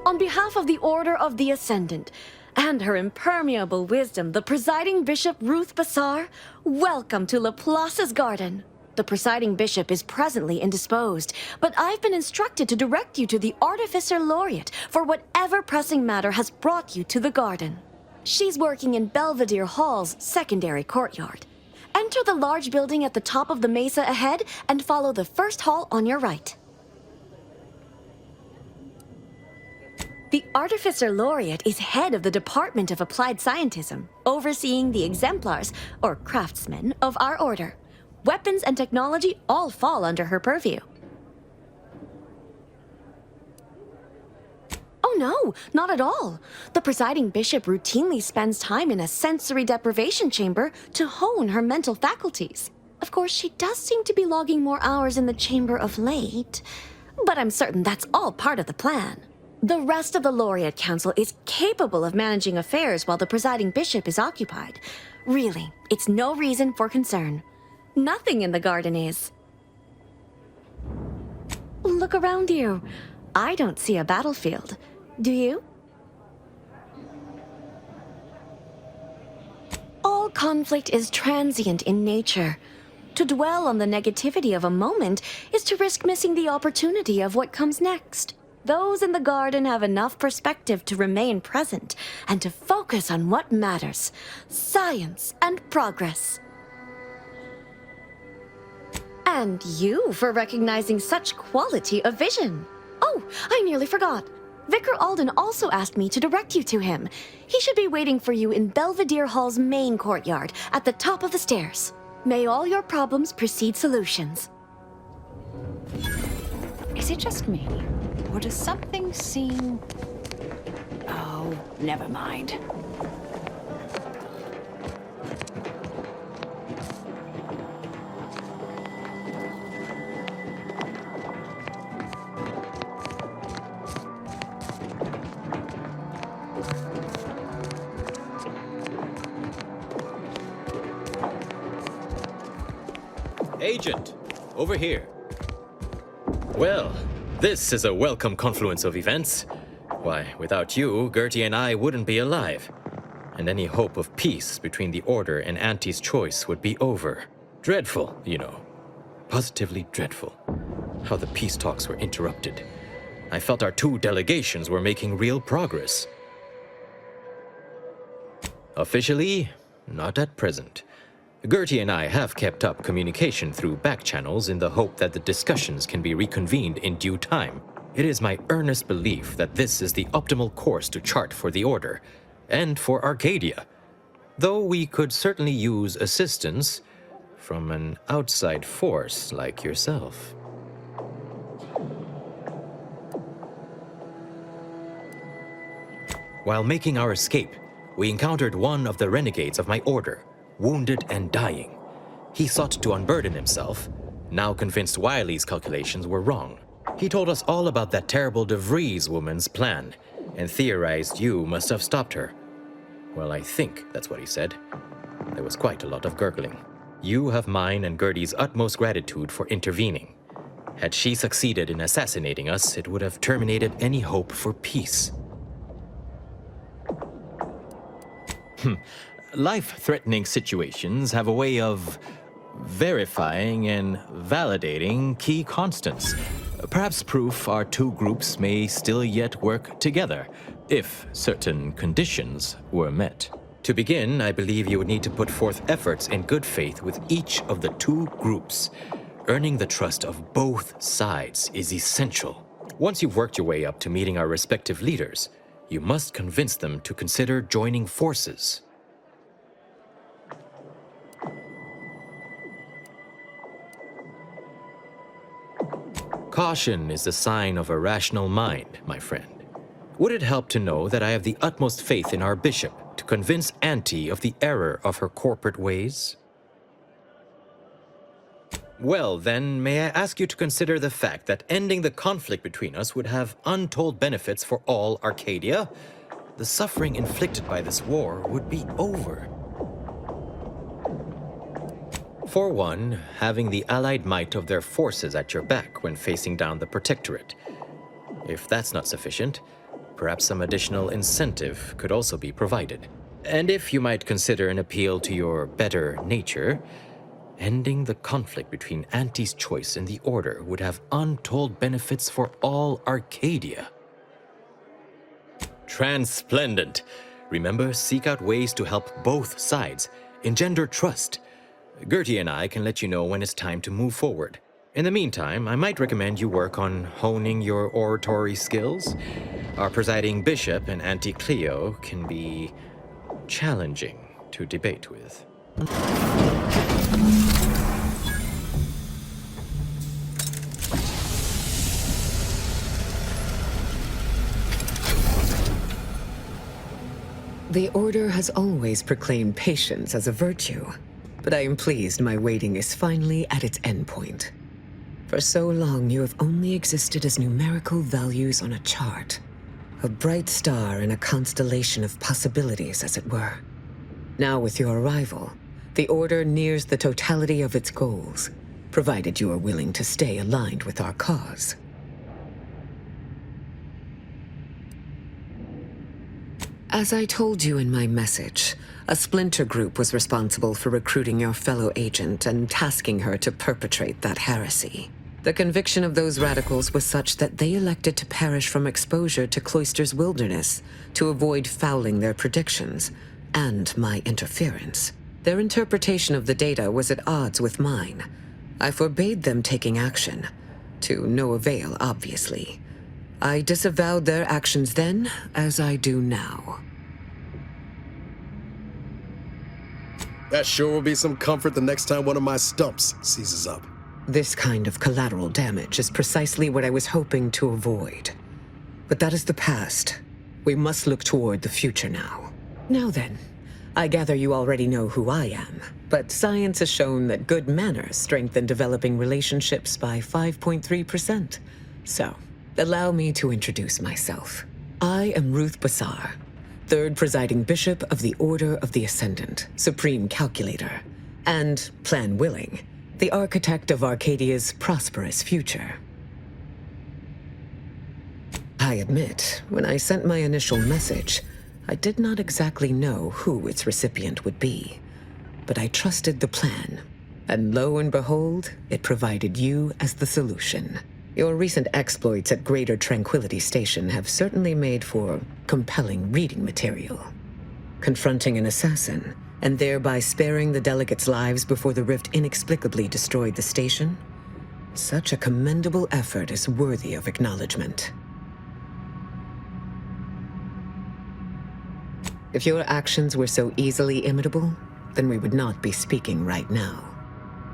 On behalf of the Order of the Ascendant, and her impermeable wisdom, the presiding bishop Ruth Bassar, welcome to Laplace's garden. The presiding bishop is presently indisposed, but I've been instructed to direct you to the Artificer Laureate for whatever pressing matter has brought you to the garden. She's working in Belvedere Hall's secondary courtyard. Enter the large building at the top of the mesa ahead and follow the first hall on your right. The Artificer Laureate is head of the Department of Applied Scientism, overseeing the exemplars, or craftsmen, of our order. Weapons and technology all fall under her purview. Oh no, not at all. The presiding bishop routinely spends time in a sensory deprivation chamber to hone her mental faculties. Of course, she does seem to be logging more hours in the chamber of late, but I'm certain that's all part of the plan. The rest of the Laureate Council is capable of managing affairs while the presiding bishop is occupied. Really, it's no reason for concern. Nothing in the garden is. Look around you. I don't see a battlefield. Do you? All conflict is transient in nature. To dwell on the negativity of a moment is to risk missing the opportunity of what comes next. Those in the garden have enough perspective to remain present and to focus on what matters: science and progress. And you for recognizing such quality of vision. Oh, I nearly forgot. Vicar Alden also asked me to direct you to him. He should be waiting for you in Belvedere Hall's main courtyard at the top of the stairs. May all your problems precede solutions. Is it just me? Or does something seem... Oh, never mind. Agent, over here. Well, this is a welcome confluence of events. Why, without you, Gertie and I wouldn't be alive. And any hope of peace between the Order and Auntie's choice would be over. Dreadful, you know. Positively dreadful. How the peace talks were interrupted. I felt our two delegations were making real progress. Officially, not at present. Gertie and I have kept up communication through back channels in the hope that the discussions can be reconvened in due time. It is my earnest belief that this is the optimal course to chart for the Order, and for Arcadia, though we could certainly use assistance from an outside force like yourself. While making our escape, we encountered one of the renegades of my order, wounded and dying. He sought to unburden himself, now convinced Wiley's calculations were wrong. He told us all about that terrible DeVries woman's plan, and theorized you must have stopped her. Well, I think that's what he said. There was quite a lot of gurgling. You have mine and Gertie's utmost gratitude for intervening. Had she succeeded in assassinating us, it would have terminated any hope for peace. Life-threatening situations have a way of verifying and validating key constants. Perhaps proof our two groups may still yet work together, if certain conditions were met. To begin, I believe you would need to put forth efforts in good faith with each of the two groups. Earning the trust of both sides is essential. Once you've worked your way up to meeting our respective leaders, you must convince them to consider joining forces. Caution is the sign of a rational mind, my friend. Would it help to know that I have the utmost faith in our bishop to convince Auntie of the error of her corporate ways? Well, then, may I ask you to consider the fact that ending the conflict between us would have untold benefits for all Arcadia? The suffering inflicted by this war would be over. For one, having the allied might of their forces at your back when facing down the Protectorate. If that's not sufficient, perhaps some additional incentive could also be provided. And if you might consider an appeal to your better nature, ending the conflict between Auntie's choice and the Order would have untold benefits for all Arcadia. Transplendent. Remember, seek out ways to help both sides, engender trust. Gertie and I can let you know when it's time to move forward. In the meantime, I might recommend you work on honing your oratory skills. Our presiding bishop and Auntie Cleo can be challenging to debate with. The Order has always proclaimed patience as a virtue, but I am pleased my waiting is finally at its endpoint. For so long, you have only existed as numerical values on a chart, a bright star in a constellation of possibilities, as it were. Now, with your arrival, the Order nears the totality of its goals, provided you are willing to stay aligned with our cause. As I told you in my message, a splinter group was responsible for recruiting your fellow agent and tasking her to perpetrate that heresy. The conviction of those radicals was such that they elected to perish from exposure to Cloister's wilderness to avoid fouling their predictions and my interference. Their interpretation of the data was at odds with mine. I forbade them taking action, to no avail, obviously. I disavowed their actions then, as I do now. That sure will be some comfort the next time one of my stumps seizes up. This kind of collateral damage is precisely what I was hoping to avoid. But that is the past. We must look toward the future now. Now then, I gather you already know who I am, but science has shown that good manners strengthen developing relationships by 5.3%. So, allow me to introduce myself. I am Ruth Bassar, third presiding bishop of the Order of the Ascendant, supreme calculator, and, plan willing, the architect of Arcadia's prosperous future. I admit, when I sent my initial message, I did not exactly know who its recipient would be, but I trusted the plan, and lo and behold, it provided you as the solution. Your recent exploits at Greater Tranquility Station have certainly made for compelling reading material. Confronting an assassin, and thereby sparing the delegates' lives before the rift inexplicably destroyed the station? Such a commendable effort is worthy of acknowledgement. If your actions were so easily imitable, then we would not be speaking right now.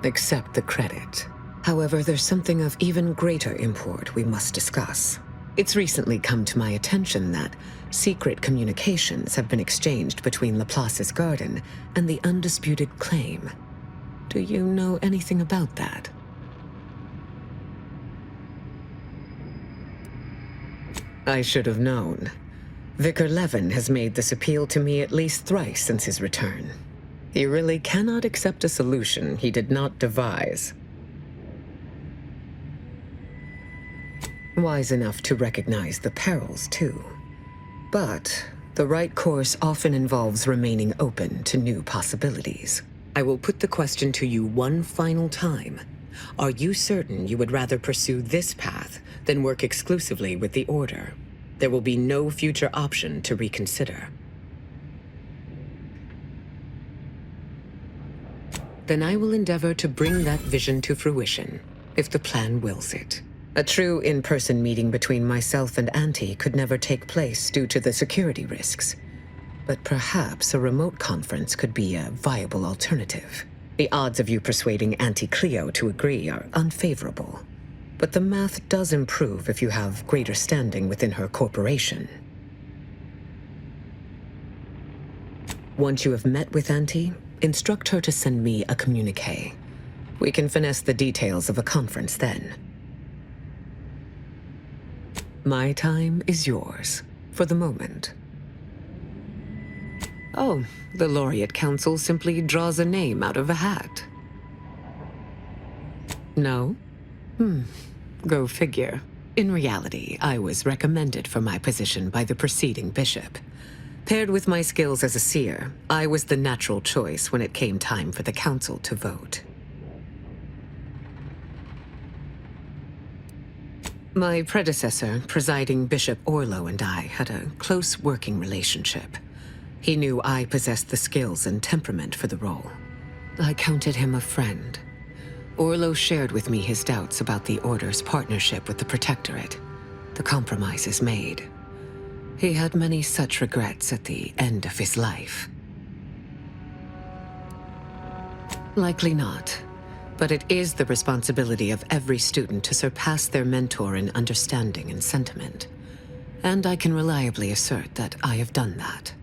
Accept the credit. However, there's something of even greater import we must discuss. It's recently come to my attention that secret communications have been exchanged between Laplace's garden and the undisputed claim. Do you know anything about that? I should have known. Vicar Levin has made this appeal to me at least thrice since his return. He really cannot accept a solution he did not devise. Wise enough to recognize the perils, too. But the right course often involves remaining open to new possibilities. I will put the question to you one final time. Are you certain you would rather pursue this path than work exclusively with the Order? There will be no future option to reconsider. Then I will endeavor to bring that vision to fruition, if the plan wills it. A true in-person meeting between myself and Auntie could never take place due to the security risks. But perhaps a remote conference could be a viable alternative. The odds of you persuading Auntie Cleo to agree are unfavorable. But the math does improve if you have greater standing within her corporation. Once you have met with Auntie, instruct her to send me a communique. We can finesse the details of a conference then. My time is yours, for the moment. Oh, the Laureate Council simply draws a name out of a hat. No? Go figure. In reality, I was recommended for my position by the preceding bishop. Paired with my skills as a seer, I was the natural choice when it came time for the council to vote. My predecessor, presiding Bishop Orlo, and I had a close working relationship. He knew I possessed the skills and temperament for the role. I counted him a friend. Orlo shared with me his doubts about the Order's partnership with the Protectorate, the compromises made. He had many such regrets at the end of his life. Likely not. But it is the responsibility of every student to surpass their mentor in understanding and sentiment. And I can reliably assert that I have done that.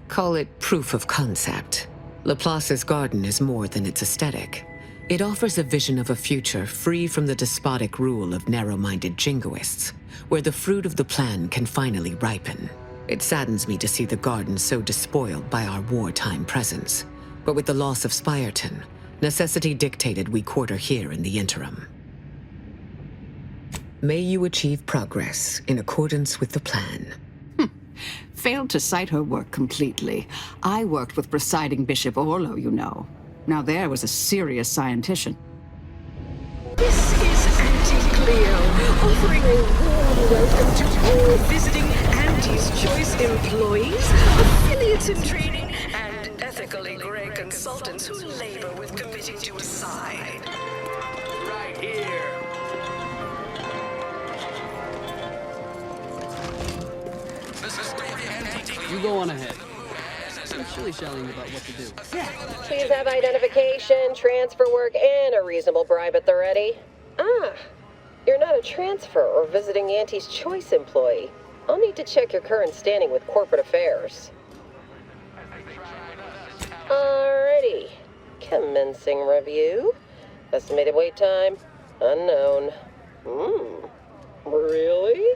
Call it proof of concept. Laplace's garden is more than its aesthetic. It offers a vision of a future free from the despotic rule of narrow-minded jingoists, where the fruit of the plan can finally ripen. It saddens me to see the garden so despoiled by our wartime presence. But with the loss of Spyreton, necessity dictated we quarter here in the interim. May you achieve progress in accordance with the plan. Failed to cite her work completely. I worked with presiding Bishop Orlo, you know. Now there was a serious scientician. This is Auntie Cleo, offering a warm welcome to all visiting Auntie's Choice employees, affiliates in training, and ethically gray consultants who labor with committing to a side. Right here. You go on ahead. I'm shilly-shallying about what to do. Please have identification, transfer work, and a reasonable bribe at the ready. Ah, you're not a transfer or visiting Auntie's Choice employee. I'll need to check your current standing with corporate affairs. Alrighty. Commencing review. Estimated wait time, unknown. Really?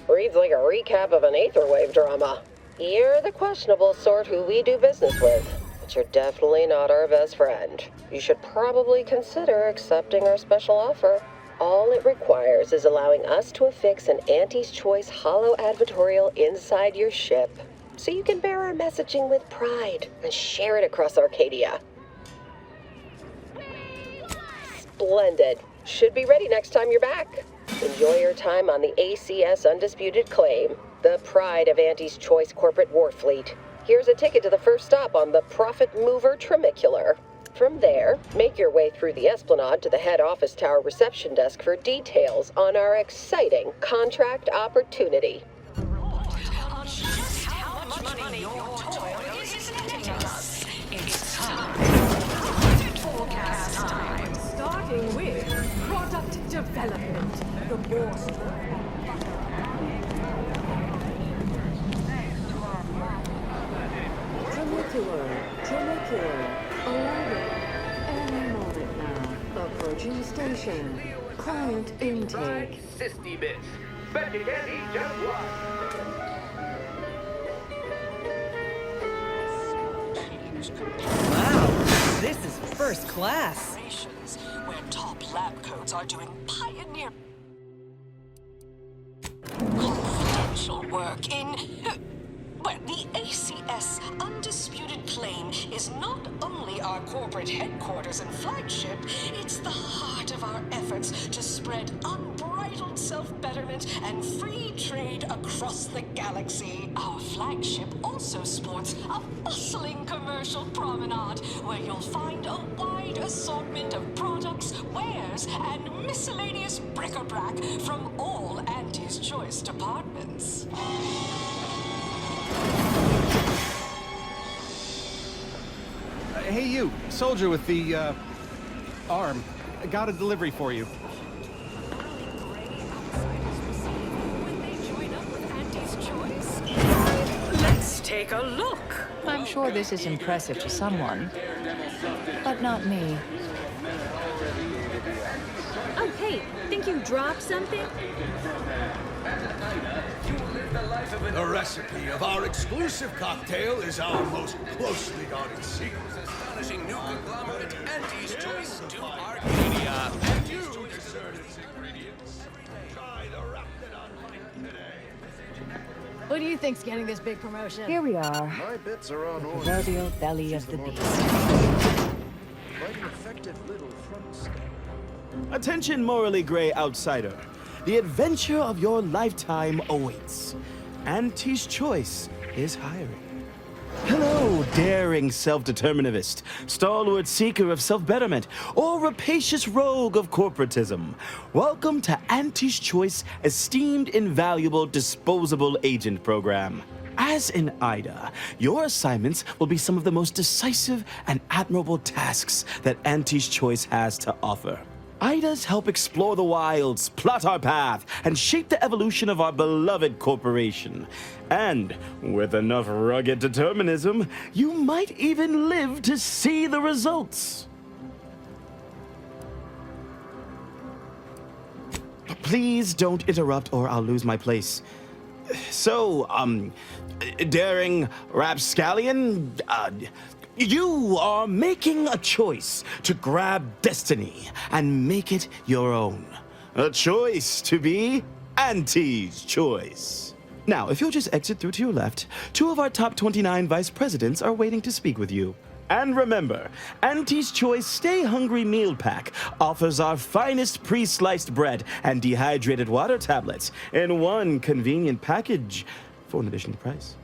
Reads like a recap of an Aetherwave drama. You're the questionable sort who we do business with, but you're definitely not our best friend. You should probably consider accepting our special offer. All it requires is allowing us to affix an Auntie's Choice holo advertorial inside your ship, so you can bear our messaging with pride and share it across Arcadia. Splendid. Should be ready next time you're back. Enjoy your time on the ACS Undisputed Claim, the pride of Auntie's Choice corporate war fleet. Here's a ticket to the first stop on the Profit Mover Trimicular. From there, make your way through the Esplanade to the head office tower reception desk for details on our exciting contract opportunity. Starting with product development, the boss. Trimicular, arriving any moment now. Approaching station. Client intake. Sissy bitch. Bet you can't eat just one. Wow, this is first class. Where top lab coats are doing pioneer confidential work in where the ACS Undisputed Claim is not only our corporate headquarters and flagship, it's the heart of our efforts to spread unbridled self-betterment and free trade across the galaxy. Our flagship also sports a bustling commercial promenade where you'll find a wide assortment of products, wares, and miscellaneous bric-a-brac from all Auntie's Choice departments. Hey you, soldier with the, arm. I got a delivery for you. Let's take a look. I'm sure this is impressive to someone, but not me. Oh, hey, think you dropped something? The recipe of our exclusive cocktail is our most closely guarded secret. Astonishing new conglomerate Auntie's Choice to Arcadia. Auntie's Choice Who do you think's getting this big promotion? Here we are. My bits are on The order. proverbial belly of the beast. Quite an effective little front step. Attention, morally gray outsider. The adventure of your lifetime awaits. Auntie's Choice is hiring. Hello, daring self-determinivist, stalwart seeker of self-betterment, or rapacious rogue of corporatism. Welcome to Auntie's Choice Esteemed Invaluable Disposable Agent Program. As in Ida, your assignments will be some of the most decisive and admirable tasks that Auntie's Choice has to offer. Idas help explore the wilds, plot our path, and shape the evolution of our beloved corporation. And with enough rugged determinism, you might even live to see the results. Please don't interrupt or I'll lose my place. So, daring rapscallion, you are making a choice to grab destiny and make it your own. A choice to be Auntie's Choice. Now, if you'll just exit through to your left, 2 of our top 29 vice presidents are waiting to speak with you. And remember, Auntie's Choice Stay Hungry Meal Pack offers our finest pre-sliced bread and dehydrated water tablets in one convenient package for an additional price.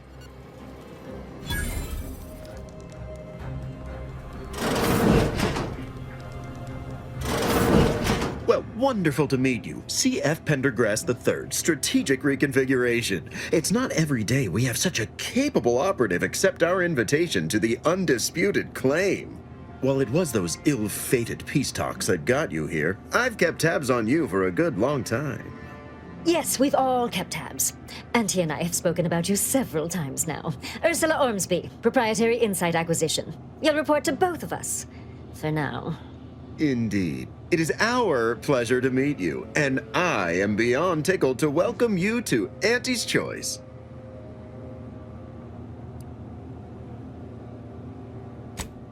Well, wonderful to meet you. C.F. Pendergrass III, Strategic Reconfiguration. It's not every day we have such a capable operative accept our invitation to the undisputed claim. While it was those ill-fated peace talks that got you here, I've kept tabs on you for a good long time. Yes, we've all kept tabs. Auntie and I have spoken about you several times now. Ursula Ormsby, Proprietary Insight Acquisition. You'll report to both of us. For now. Indeed. It is our pleasure to meet you, and I am beyond tickled to welcome you to Auntie's Choice.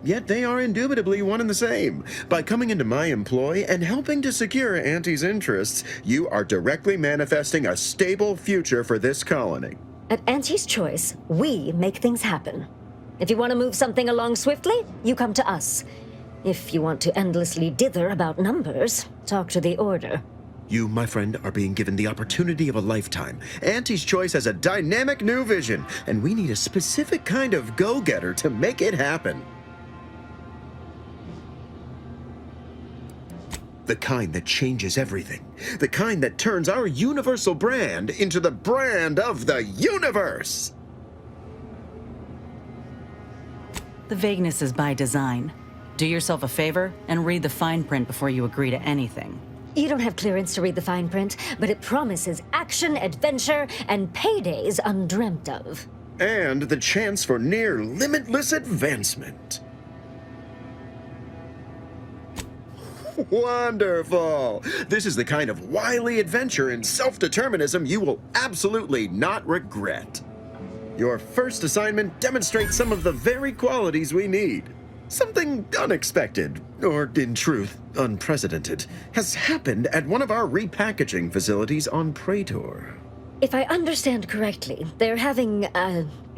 Yet they are indubitably one and the same. By coming into my employ and helping to secure Auntie's interests, you are directly manifesting a stable future for this colony. At Auntie's Choice, we make things happen. If you want to move something along swiftly, you come to us. If you want to endlessly dither about numbers, talk to the Order. You, my friend, are being given the opportunity of a lifetime. Auntie's Choice has a dynamic new vision, and we need a specific kind of go-getter to make it happen. The kind that changes everything. The kind that turns our universal brand into the brand of the universe! The vagueness is by design. Do yourself a favor and read the fine print before you agree to anything. You don't have clearance to read the fine print, but it promises action, adventure, and paydays undreamt of. And the chance for near limitless advancement. Wonderful! This is the kind of wily adventure and self-determinism you will absolutely not regret. Your first assignment demonstrates some of the very qualities we need. Something unexpected, or in truth, unprecedented, has happened at one of our repackaging facilities on Praetor. If I understand correctly, they're having,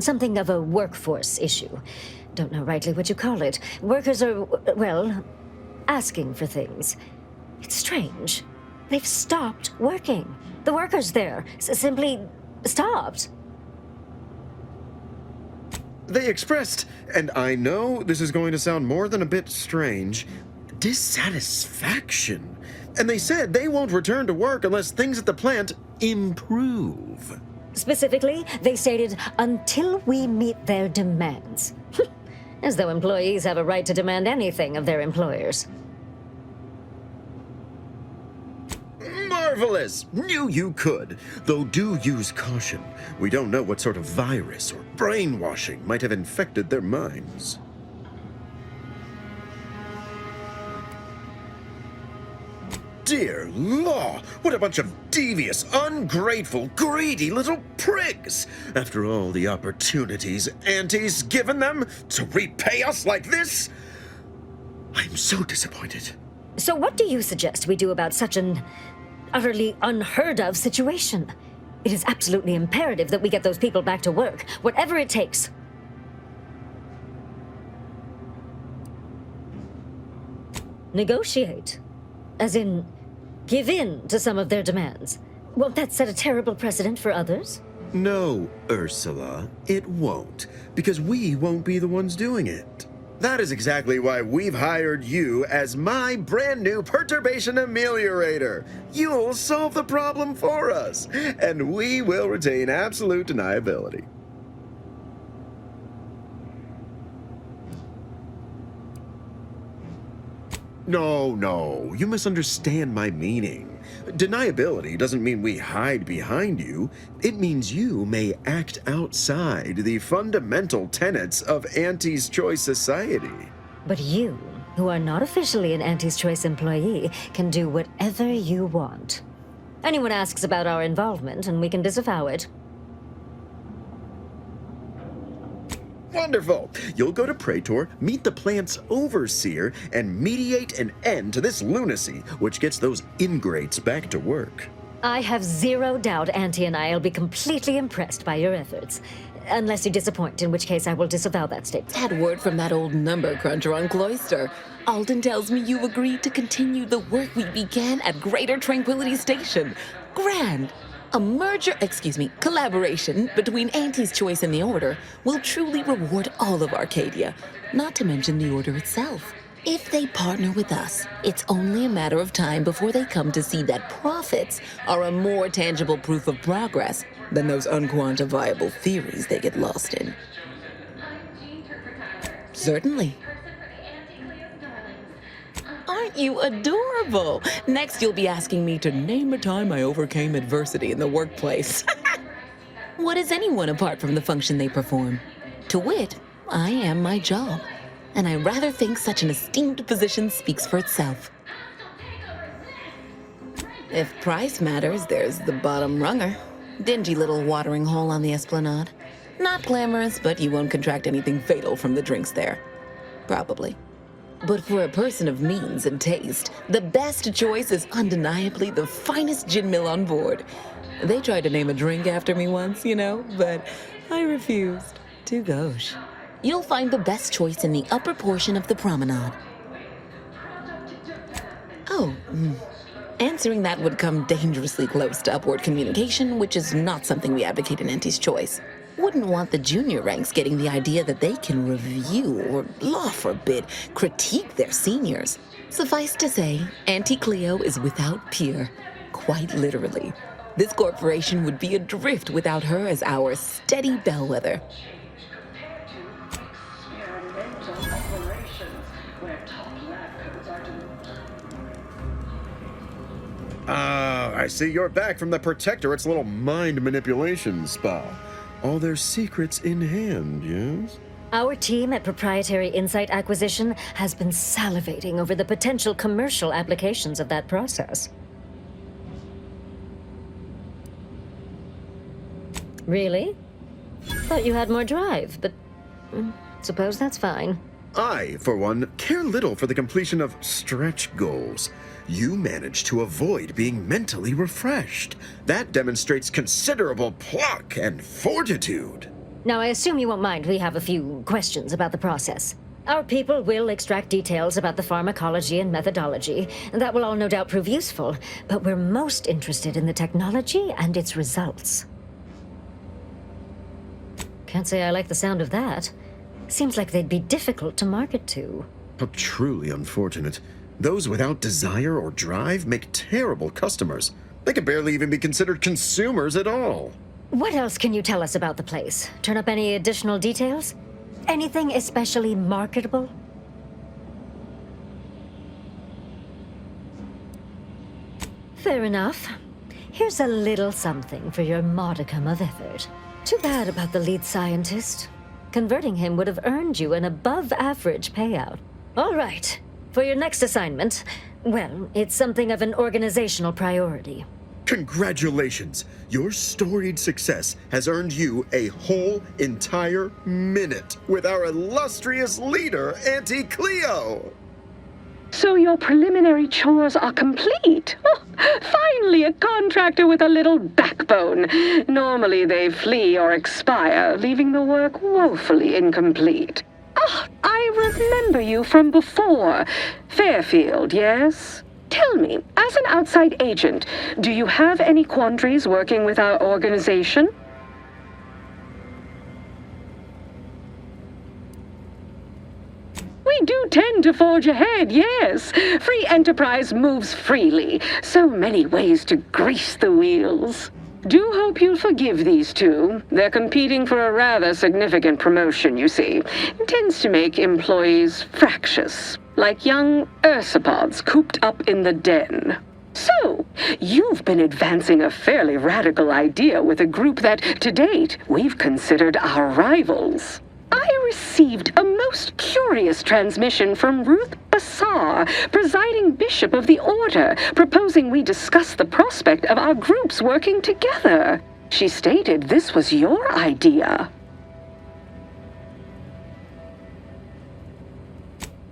something of a workforce issue. Don't know rightly what you call it. Workers are, well, asking for things. It's strange. They've stopped working. The workers there simply stopped. They expressed, and I know this is going to sound more than a bit strange, dissatisfaction. And they said they won't return to work unless things at the plant improve. Specifically, they stated, until we meet their demands. As though employees have a right to demand anything of their employers. Marvelous! Knew you could. Though do use caution. We don't know what sort of virus or brainwashing might have infected their minds. Dear law, what a bunch of devious, ungrateful, greedy little prigs! After all the opportunities Auntie's given them to repay us like this, I'm so disappointed. So what do you suggest we do about such an utterly unheard of situation? It is absolutely imperative that we get those people back to work, whatever it takes. Negotiate. As in, give in to some of their demands. Won't that set a terrible precedent for others? No, Ursula, it won't, because we won't be the ones doing it. That is exactly why we've hired you as my brand new perturbation ameliorator. You'll solve the problem for us, and we will retain absolute deniability. No, you misunderstand my meaning. Deniability doesn't mean we hide behind you. It means you may act outside the fundamental tenets of Auntie's Choice society. But you, who are not officially an Auntie's Choice employee, can do whatever you want. Anyone asks about our involvement, and we can disavow it. Wonderful! You'll go to Praetor, meet the plant's overseer, and mediate an end to this lunacy, which gets those ingrates back to work. I have zero doubt Auntie and I will be completely impressed by your efforts. Unless you disappoint, in which case I will disavow that statement. Had word from that old number cruncher on Cloister. Alden tells me you agreed to continue the work we began at Greater Tranquility Station. Grand! Collaboration between Auntie's Choice and the Order will truly reward all of Arcadia, not to mention the Order itself. If they partner with us, it's only a matter of time before they come to see that profits are a more tangible proof of progress than those unquantifiable theories they get lost in. Certainly. Aren't you adorable? Next, you'll be asking me to name a time I overcame adversity in the workplace. What is anyone apart from the function they perform? To wit, I am my job. And I rather think such an esteemed position speaks for itself. If price matters, there's the bottom runger. Dingy little watering hole on the Esplanade. Not glamorous, but you won't contract anything fatal from the drinks there. Probably. But for a person of means and taste, the best choice is undeniably the finest gin mill on board. They tried to name a drink after me once, but I refused. Too gauche. You'll find the best choice in the upper portion of the promenade. Answering that would come dangerously close to upward communication, which is not something we advocate in Auntie's Choice. Wouldn't want the junior ranks getting the idea that they can review or, law forbid, critique their seniors. Suffice to say, Auntie Cleo is without peer, quite literally. This corporation would be adrift without her as our steady bellwether. I see you're back from the Protectorate's little mind manipulation spa. All their secrets in hand, yes? Our team at Proprietary Insight Acquisition has been salivating over the potential commercial applications of that process. Really? Thought you had more drive, but suppose that's fine. I, for one, care little for the completion of stretch goals. You managed to avoid being mentally refreshed. That demonstrates considerable pluck and fortitude. Now, I assume you won't mind we have a few questions about the process. Our people will extract details about the pharmacology and methodology, and that will all no doubt prove useful, but we're most interested in the technology and its results. Can't say I like the sound of that. Seems like they'd be difficult to market to. How truly unfortunate. Those without desire or drive make terrible customers. They can barely even be considered consumers at all. What else can you tell us about the place? Turn up any additional details? Anything especially marketable? Fair enough. Here's a little something for your modicum of effort. Too bad about the lead scientist. Converting him would have earned you an above-average payout. All right. For your next assignment, well, it's something of an organizational priority. Congratulations! Your storied success has earned you a whole entire minute with our illustrious leader, Auntie Cleo! So your preliminary chores are complete? Oh, finally a contractor with a little backbone. Normally they flee or expire, leaving the work woefully incomplete. Ah, I remember you from before. Fairfield, yes? Tell me, as an outside agent, do you have any quandaries working with our organization? We do tend to forge ahead, yes. Free enterprise moves freely. So many ways to grease the wheels. Do hope you'll forgive these two. They're competing for a rather significant promotion, you see. It tends to make employees fractious, like young ursopods cooped up in the den. So, you've been advancing a fairly radical idea with a group that, to date, we've considered our rivals. I received a most curious transmission from Ruth Bassar, presiding bishop of the Order, proposing we discuss the prospect of our groups working together. She stated this was your idea.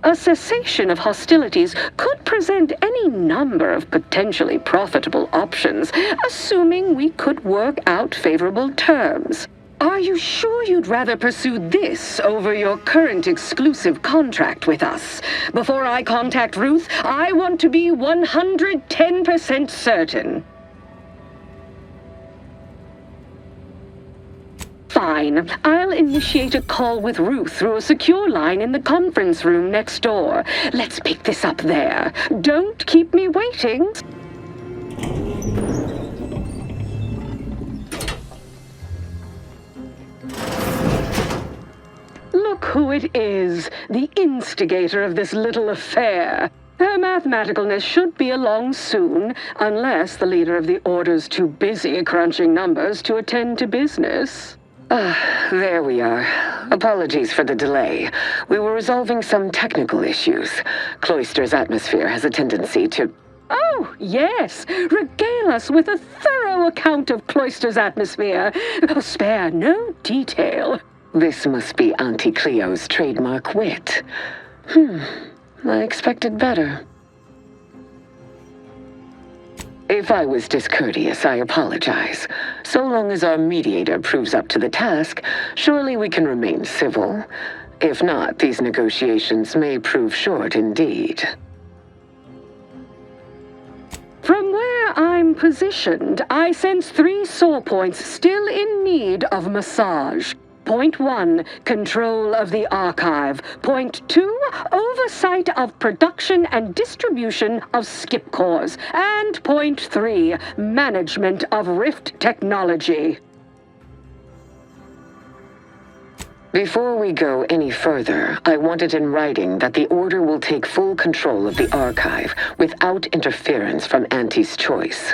A cessation of hostilities could present any number of potentially profitable options, assuming we could work out favorable terms. Are you sure you'd rather pursue this over your current exclusive contract with us? Before I contact Ruth, I want to be 110% certain. Fine. I'll initiate a call with Ruth through a secure line in the conference room next door. Let's pick this up there. Don't keep me waiting. Look who it is, the instigator of this little affair. Her mathematicalness should be along soon, unless the leader of the Order's too busy crunching numbers to attend to business. There we are. Apologies for the delay. We were resolving some technical issues. Cloister's atmosphere has a tendency to... Oh, yes! Regale us with a thorough account of Cloister's atmosphere. Spare no detail. This must be Auntie Cleo's trademark wit. I expected better. If I was discourteous, I apologize. So long as our mediator proves up to the task, surely we can remain civil. If not, these negotiations may prove short indeed. From where I'm positioned, I sense 3 sore points still in need of massage. Point 1, control of the archive. Point 2, oversight of production and distribution of skip cores. And point 3, management of Rift technology. Before we go any further, I want it in writing that the Order will take full control of the archive without interference from Auntie's choice.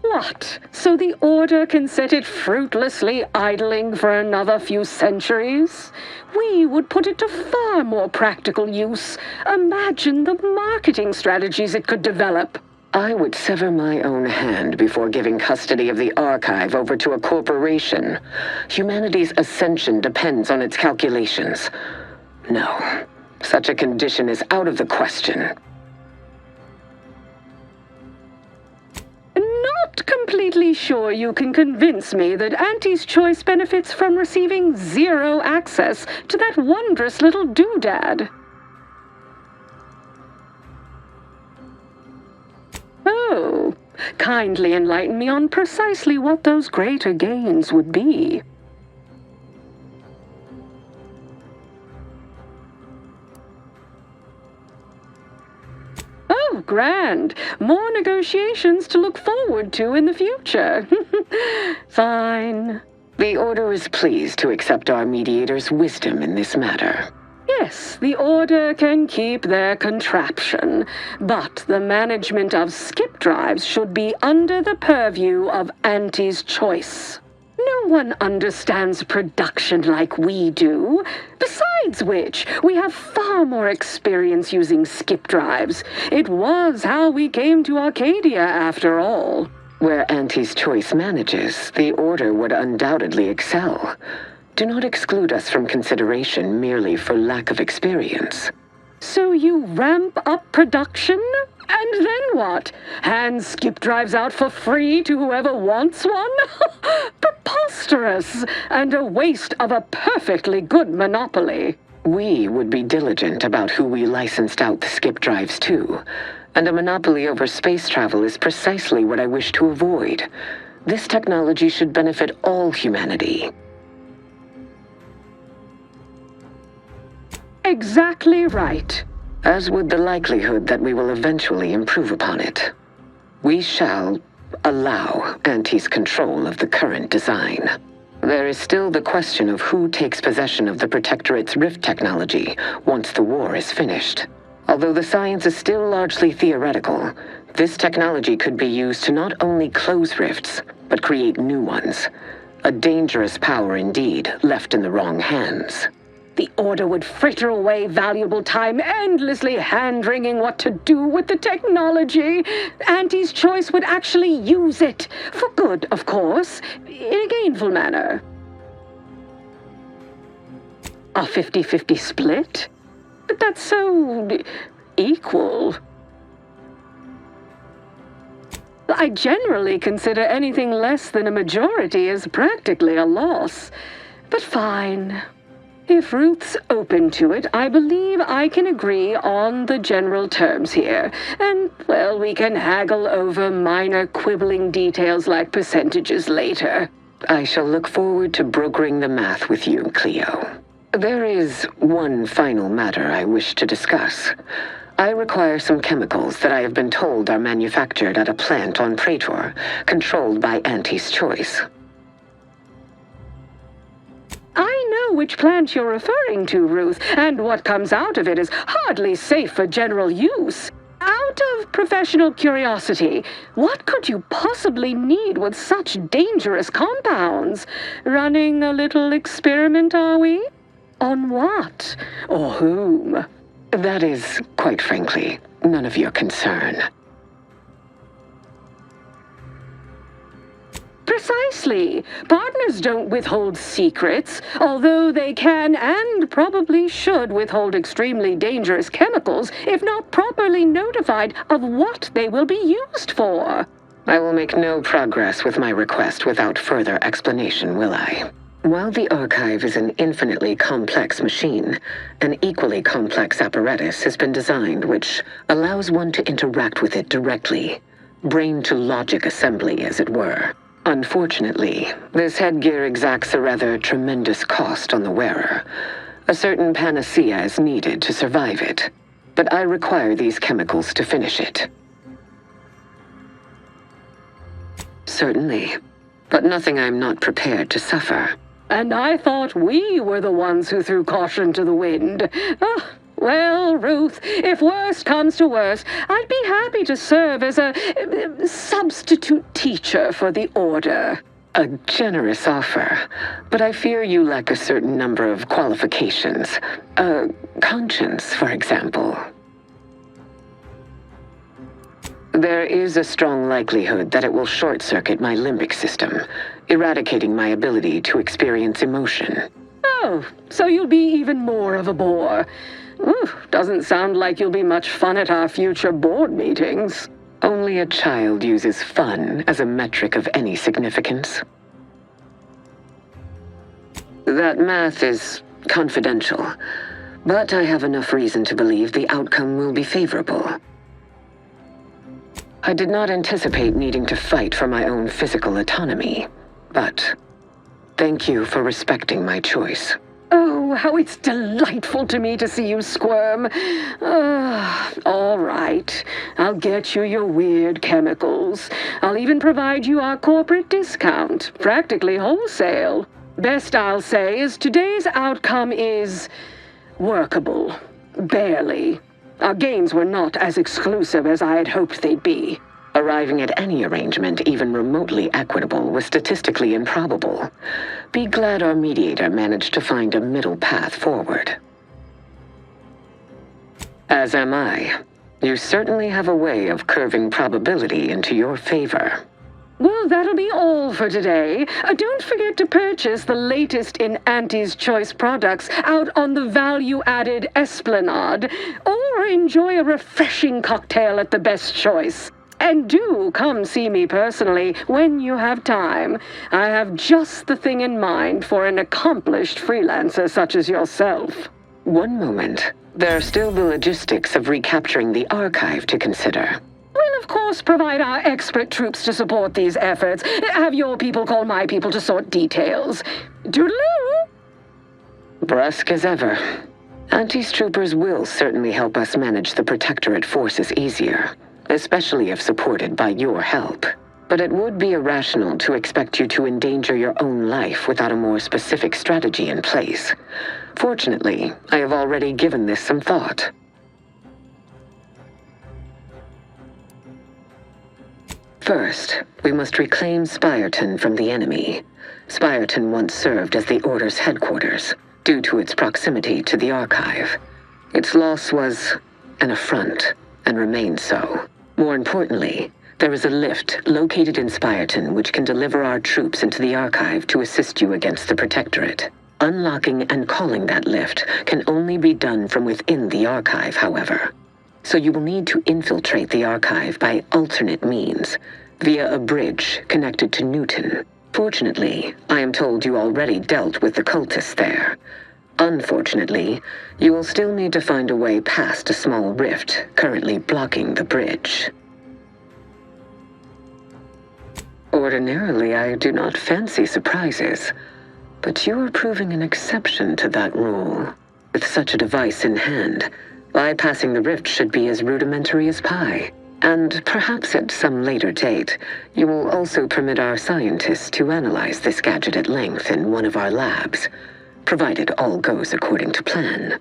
What? So the Order can set it fruitlessly idling for another few centuries? We would put it to far more practical use. Imagine the marketing strategies it could develop. I would sever my own hand before giving custody of the archive over to a corporation. Humanity's ascension depends on its calculations. No, such a condition is out of the question. Not completely sure you can convince me that Auntie's choice benefits from receiving 0 access to that wondrous little doodad. Oh, kindly enlighten me on precisely what those greater gains would be. Oh, grand. More negotiations to look forward to in the future. Fine. The Order is pleased to accept our mediator's wisdom in this matter. Yes, the Order can keep their contraption, but the management of skip drives should be under the purview of Auntie's choice. No one understands production like we do. Besides which, we have far more experience using skip drives. It was how we came to Arcadia, after all. Where Auntie's choice manages, the Order would undoubtedly excel. Do not exclude us from consideration merely for lack of experience. So you ramp up production? And then what? Hand skip drives out for free to whoever wants one? Preposterous! And a waste of a perfectly good monopoly. We would be diligent about who we licensed out the skip drives to. And a monopoly over space travel is precisely what I wish to avoid. This technology should benefit all humanity. Exactly right. As would the likelihood that we will eventually improve upon it. We shall allow Auntie's control of the current design. There is still the question of who takes possession of the Protectorate's rift technology once the war is finished. Although the science is still largely theoretical, this technology could be used to not only close rifts, but create new ones. A dangerous power indeed, left in the wrong hands. The Order would fritter away valuable time endlessly hand-wringing what to do with the technology. Auntie's choice would actually use it. For good, of course. In a gainful manner. A 50-50 split? But that's so equal. I generally consider anything less than a majority as practically a loss. But fine. If Ruth's open to it, I believe I can agree on the general terms here. And, well, we can haggle over minor quibbling details like percentages later. I shall look forward to brokering the math with you, Cleo. There is one final matter I wish to discuss. I require some chemicals that I have been told are manufactured at a plant on Praetor, controlled by Auntie's choice. I know which plant you're referring to, Ruth, and what comes out of it is hardly safe for general use. Out of professional curiosity, what could you possibly need with such dangerous compounds? Running a little experiment, are we? On what? Or whom? That is, quite frankly, none of your concern. Precisely. Partners don't withhold secrets, although they can and probably should withhold extremely dangerous chemicals if not properly notified of what they will be used for. I will make no progress with my request without further explanation, will I? While the Archive is an infinitely complex machine, an equally complex apparatus has been designed which allows one to interact with it directly. Brain-to-logic assembly, as it were. Unfortunately, this headgear exacts a rather tremendous cost on the wearer. A certain panacea is needed to survive it, but I require these chemicals to finish it. Certainly, but nothing I'm not prepared to suffer. And I thought we were the ones who threw caution to the wind. Oh, well, Ruth, if worst comes to worst, I'd be happy to serve as a substitute teacher for the Order. A generous offer, but I fear you lack a certain number of qualifications. Conscience, for example. There is a strong likelihood that it will short-circuit my limbic system, eradicating my ability to experience emotion. Oh, so you'll be even more of a bore. Ooh, doesn't sound like you'll be much fun at our future board meetings. Only a child uses fun as a metric of any significance. That math is confidential, but I have enough reason to believe the outcome will be favorable. I did not anticipate needing to fight for my own physical autonomy, but thank you for respecting my choice. Oh, how it's delightful to me to see you squirm. All right. I'll get you your weird chemicals. I'll even provide you our corporate discount, practically wholesale. Best I'll say is today's outcome is workable. Barely. Our gains were not as exclusive as I had hoped they'd be. Arriving at any arrangement even remotely equitable was statistically improbable. Be glad our mediator managed to find a middle path forward. As am I. You certainly have a way of curving probability into your favor. Well, that'll be all for today. Don't forget to purchase the latest in Auntie's Choice products out on the value-added Esplanade, or enjoy a refreshing cocktail at the Best Choice. And do come see me personally when you have time. I have just the thing in mind for an accomplished freelancer such as yourself. One moment. There are still the logistics of recapturing the archive to consider. We'll, of course, provide our expert troops to support these efforts. Have your people call my people to sort details. Toodaloo! Brusque as ever. Auntie's troopers will certainly help us manage the Protectorate forces easier, especially if supported by your help. But it would be irrational to expect you to endanger your own life without a more specific strategy in place. Fortunately, I have already given this some thought. First, we must reclaim Spyreton from the enemy. Spyreton once served as the Order's headquarters, due to its proximity to the Archive. Its loss was an affront, and remains so. More importantly, there is a lift located in Spyreton which can deliver our troops into the Archive to assist you against the Protectorate. Unlocking and calling that lift can only be done from within the Archive, however. So you will need to infiltrate the Archive by alternate means, via a bridge connected to Newton. Fortunately, I am told you already dealt with the cultists there. Unfortunately, you will still need to find a way past a small rift currently blocking the bridge. Ordinarily, I do not fancy surprises, but you are proving an exception to that rule. With such a device in hand, bypassing the rift should be as rudimentary as pie. And perhaps at some later date, you will also permit our scientists to analyze this gadget at length in one of our labs, provided all goes according to plan.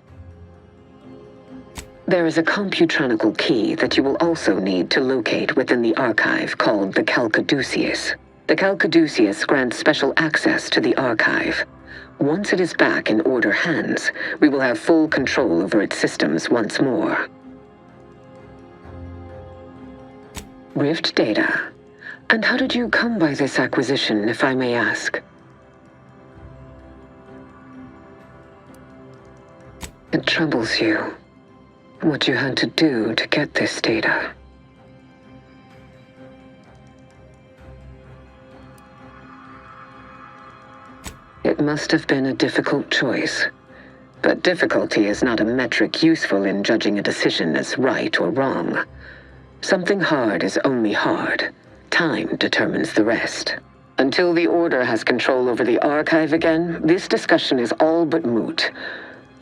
There is a computronical key that you will also need to locate within the Archive called the Calcaduceus. The Calcaduceus grants special access to the Archive. Once it is back in Order hands, we will have full control over its systems once more. Rift data. And how did you come by this acquisition, if I may ask? It troubles you what you had to do to get this data. It must have been a difficult choice. But difficulty is not a metric useful in judging a decision as right or wrong. Something hard is only hard. Time determines the rest. Until the Order has control over the Archive again, this discussion is all but moot.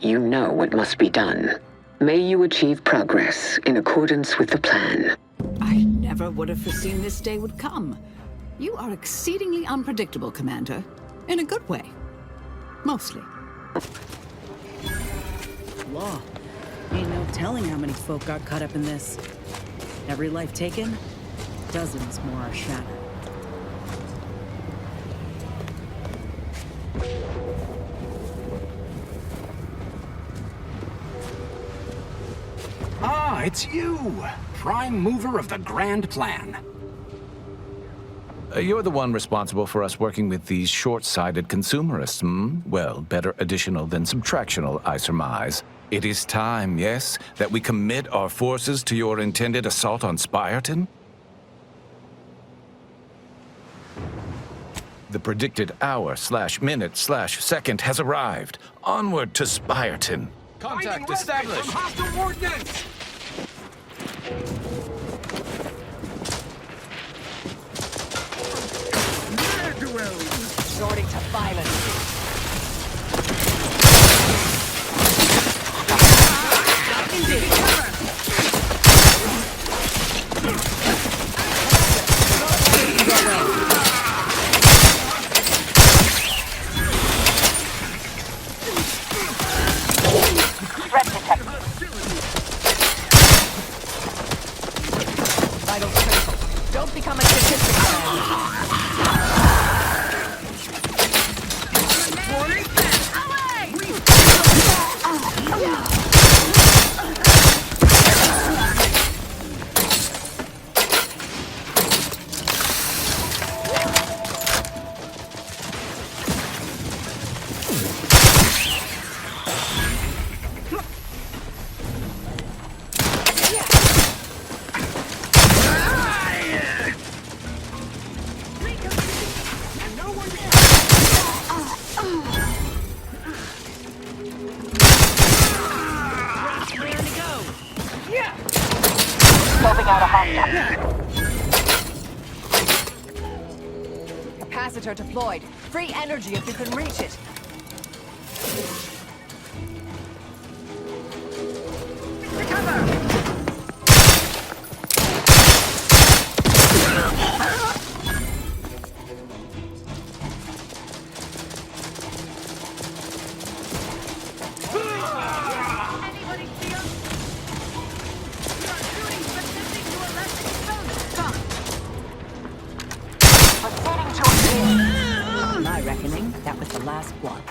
You know what must be done. May you achieve progress in accordance with the plan. I never would have foreseen this day would come. You are exceedingly unpredictable, Commander. In a good way. Mostly. Law. Ain't no telling how many folk got caught up in this. Every life taken, dozens more are shattered. Ah, it's you! Prime mover of the grand plan. You're the one responsible for us working with these short-sighted consumerists, hmm? Well, better additional than subtractional, I surmise. It is time, yes, that we commit our forces to your intended assault on Spyreton? The predicted hour/minute/second has arrived. Onward to Spyreton. Contact established. Hostile ordnance. Resorting to violence. Threat detected. Vital critical. Don't become a statistic. out a hostile. Capacitor deployed. Free energy if you can reach it. My reckoning, that was the last one.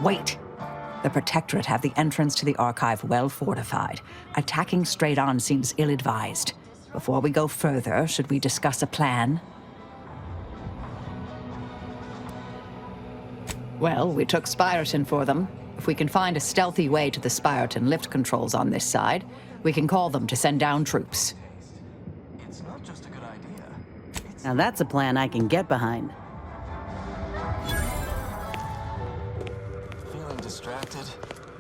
Wait. The Protectorate have the entrance to the archive well fortified. Attacking straight on seems ill-advised. Before we go further, should we discuss a plan? Well, we took Spyreton for them. If we can find a stealthy way to the Spyreton lift controls on this side, we can call them to send down troops. It's not just a good idea. Now that's a plan I can get behind. Feeling distracted?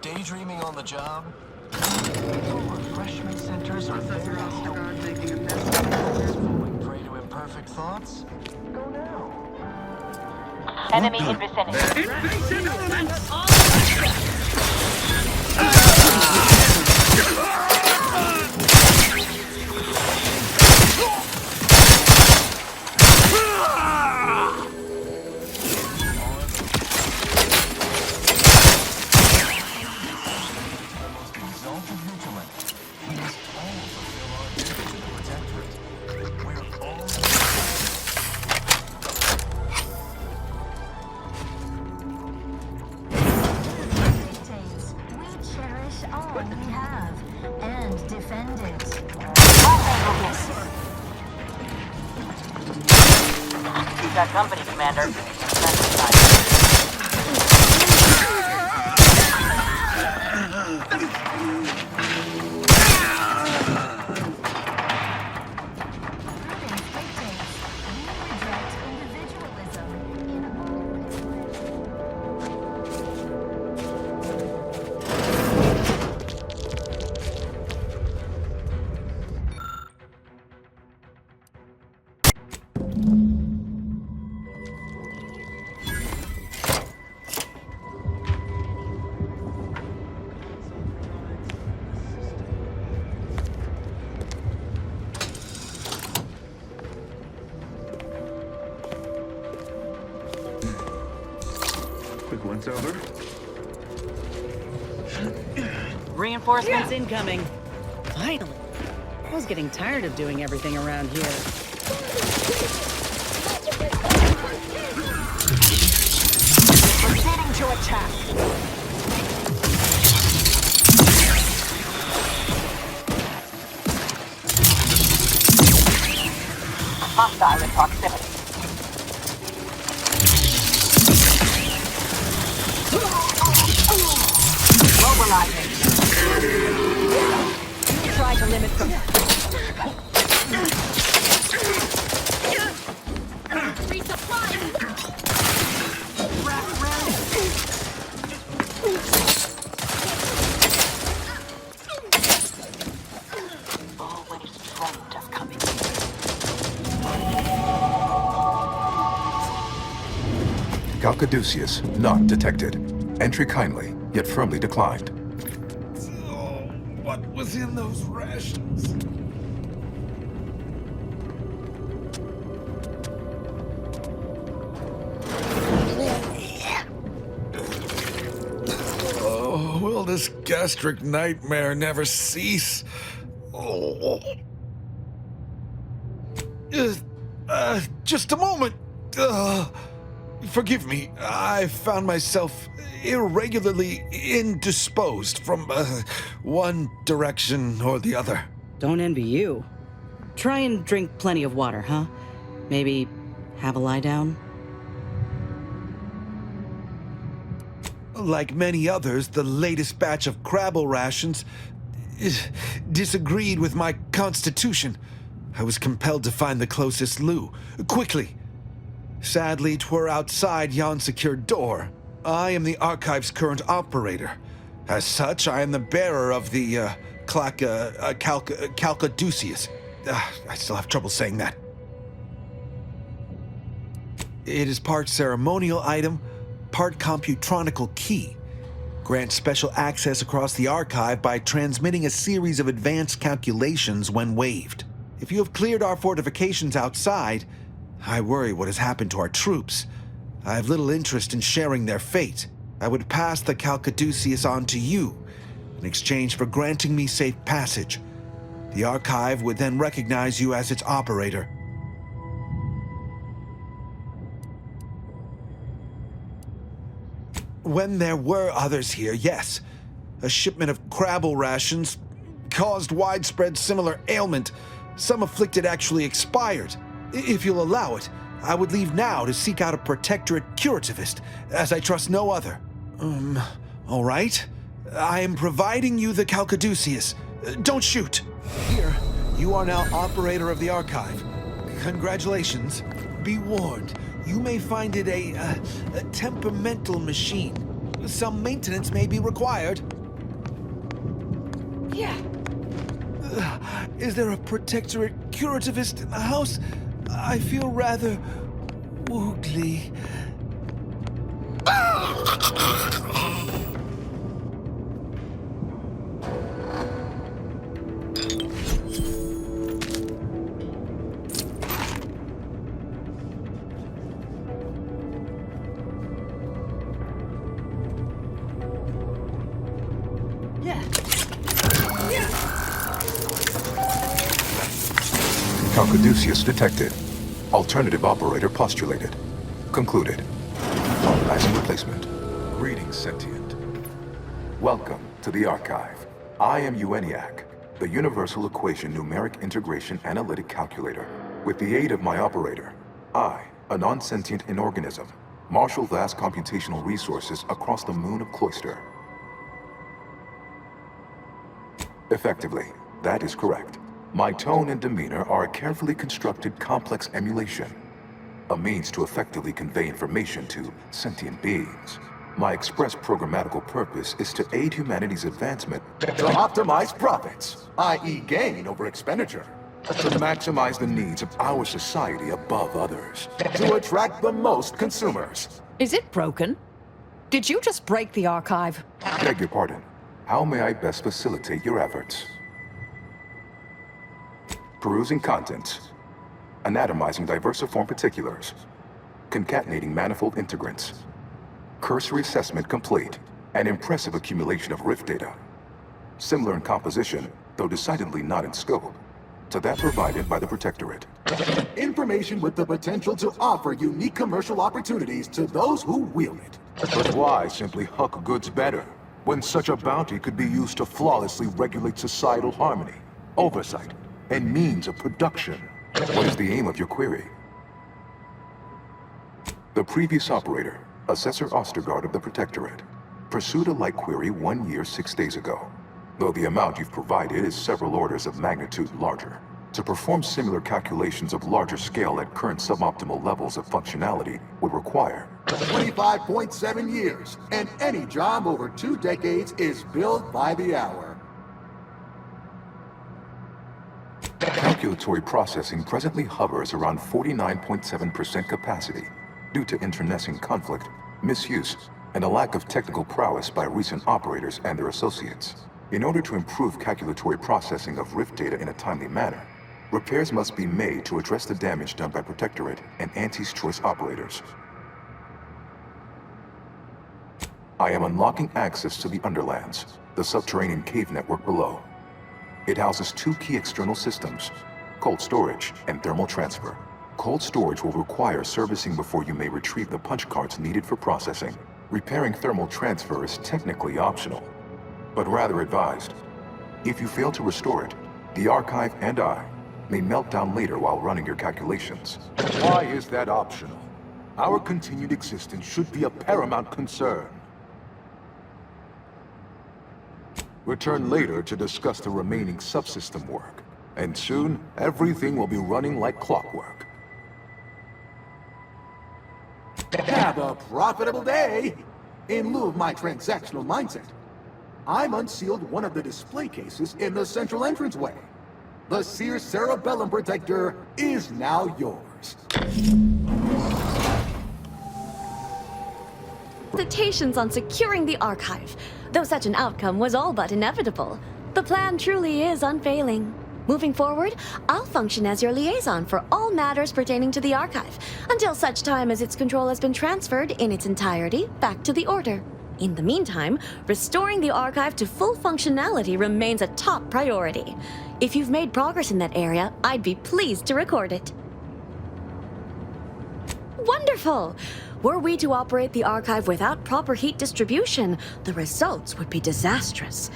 Daydreaming on the job? Refreshment centers are very falling prey to imperfect thoughts? Go now. Enemy in vicinity. Invasive elements! Got company, Commander. Quick once over. Reinforcements incoming. Finally. I was getting tired of doing everything around here. Proceeding to attack. Hostile in proximity. Mobilizing. Try to limit them. Calcaduceus, not detected. Entry kindly, yet firmly declined. What was in those rations? Oh, will this gastric nightmare never cease? Oh. Just a moment. Forgive me. I found myself irregularly indisposed from one direction or the other. Don't envy you. Try and drink plenty of water, huh? Maybe have a lie down? Like many others, the latest batch of Crabble rations disagreed with my constitution. I was compelled to find the closest loo, quickly. Sadly, 'twere outside yon secured door. I am the Archive's current operator. As such, I am the bearer of the, Calcaduceus. I still have trouble saying that. It is part ceremonial item, part computronical key. Grants special access across the Archive by transmitting a series of advanced calculations when waived. If you have cleared our fortifications outside, I worry what has happened to our troops. I have little interest in sharing their fate. I would pass the Calcaduceus on to you in exchange for granting me safe passage. The Archive would then recognize you as its operator. When there were others here, yes. A shipment of Crabble rations caused widespread similar ailment. Some afflicted actually expired. If you'll allow it, I would leave now to seek out a Protectorate curativist, as I trust no other. All right. I am providing you the Calcaduceus. Don't shoot. Here, you are now operator of the Archive. Congratulations. Be warned, you may find it a temperamental machine. Some maintenance may be required. Yeah. Is there a Protectorate curativist in the house? I feel rather woogly. Calcaduceus detected. Alternative operator postulated. Concluded. Organizing replacement. Greetings, sentient. Welcome to the Archive. I am ENIAC, the Universal Equation Numeric Integration Analytic Calculator. With the aid of my operator, I, a non-sentient inorganism, marshal vast computational resources across the moon of Cloister. Effectively, that is correct. My tone and demeanor are a carefully constructed complex emulation, a means to effectively convey information to sentient beings. My express programmatical purpose is to aid humanity's advancement To optimize profits, i.e. gain over expenditure. to maximize the needs of our society above others. To attract the most consumers. Is it broken? Did you just break the Archive? Beg your pardon. How may I best facilitate your efforts? Perusing contents. Anatomizing diversiform particulars. Concatenating manifold integrants. Cursory assessment complete. An impressive accumulation of rift data. Similar in composition, though decidedly not in scope, to that provided by the Protectorate. Information with the potential to offer unique commercial opportunities to those who wield it. But why simply huck goods better, when such a bounty could be used to flawlessly regulate societal harmony, oversight, and means of production? What is the aim of your query? The previous operator, Assessor Ostergaard of the Protectorate, pursued a like query 1 year, 6 days ago, though the amount you've provided is several orders of magnitude larger. To perform similar calculations of larger scale at current suboptimal levels of functionality would require 25.7 years, and any job over 2 decades is billed by the hour. Calculatory processing presently hovers around 49.7% capacity. due to internecine conflict, misuse, and a lack of technical prowess by recent operators and their associates. In order to improve calculatory processing of Rift data in a timely manner, repairs must be made to address the damage done by Protectorate and Auntie's Choice operators. I am unlocking access to the Underlands, the subterranean cave network below. It houses two key external systems, cold storage and thermal transfer. Cold storage will require servicing before you may retrieve the punch cards needed for processing. Repairing thermal transfer is technically optional, but rather advised. If you fail to restore it, the Archive and I may melt down later while running your calculations. Why is that optional? Our continued existence should be a paramount concern. Return later to discuss the remaining subsystem work, and soon everything will be running like clockwork. Have a profitable day! In lieu of my transactional mindset, I'm unsealed one of the display cases in the central entranceway. The Seer Cerebellum Protector is now yours. Citations on securing the archive, though such an outcome was all but inevitable. The plan truly is unfailing. Moving forward, I'll function as your liaison for all matters pertaining to the archive, until such time as its control has been transferred in its entirety back to the Order. In the meantime, restoring the archive to full functionality remains a top priority. If you've made progress in that area, I'd be pleased to record it. Wonderful! Were we to operate the archive without proper heat distribution, the results would be disastrous.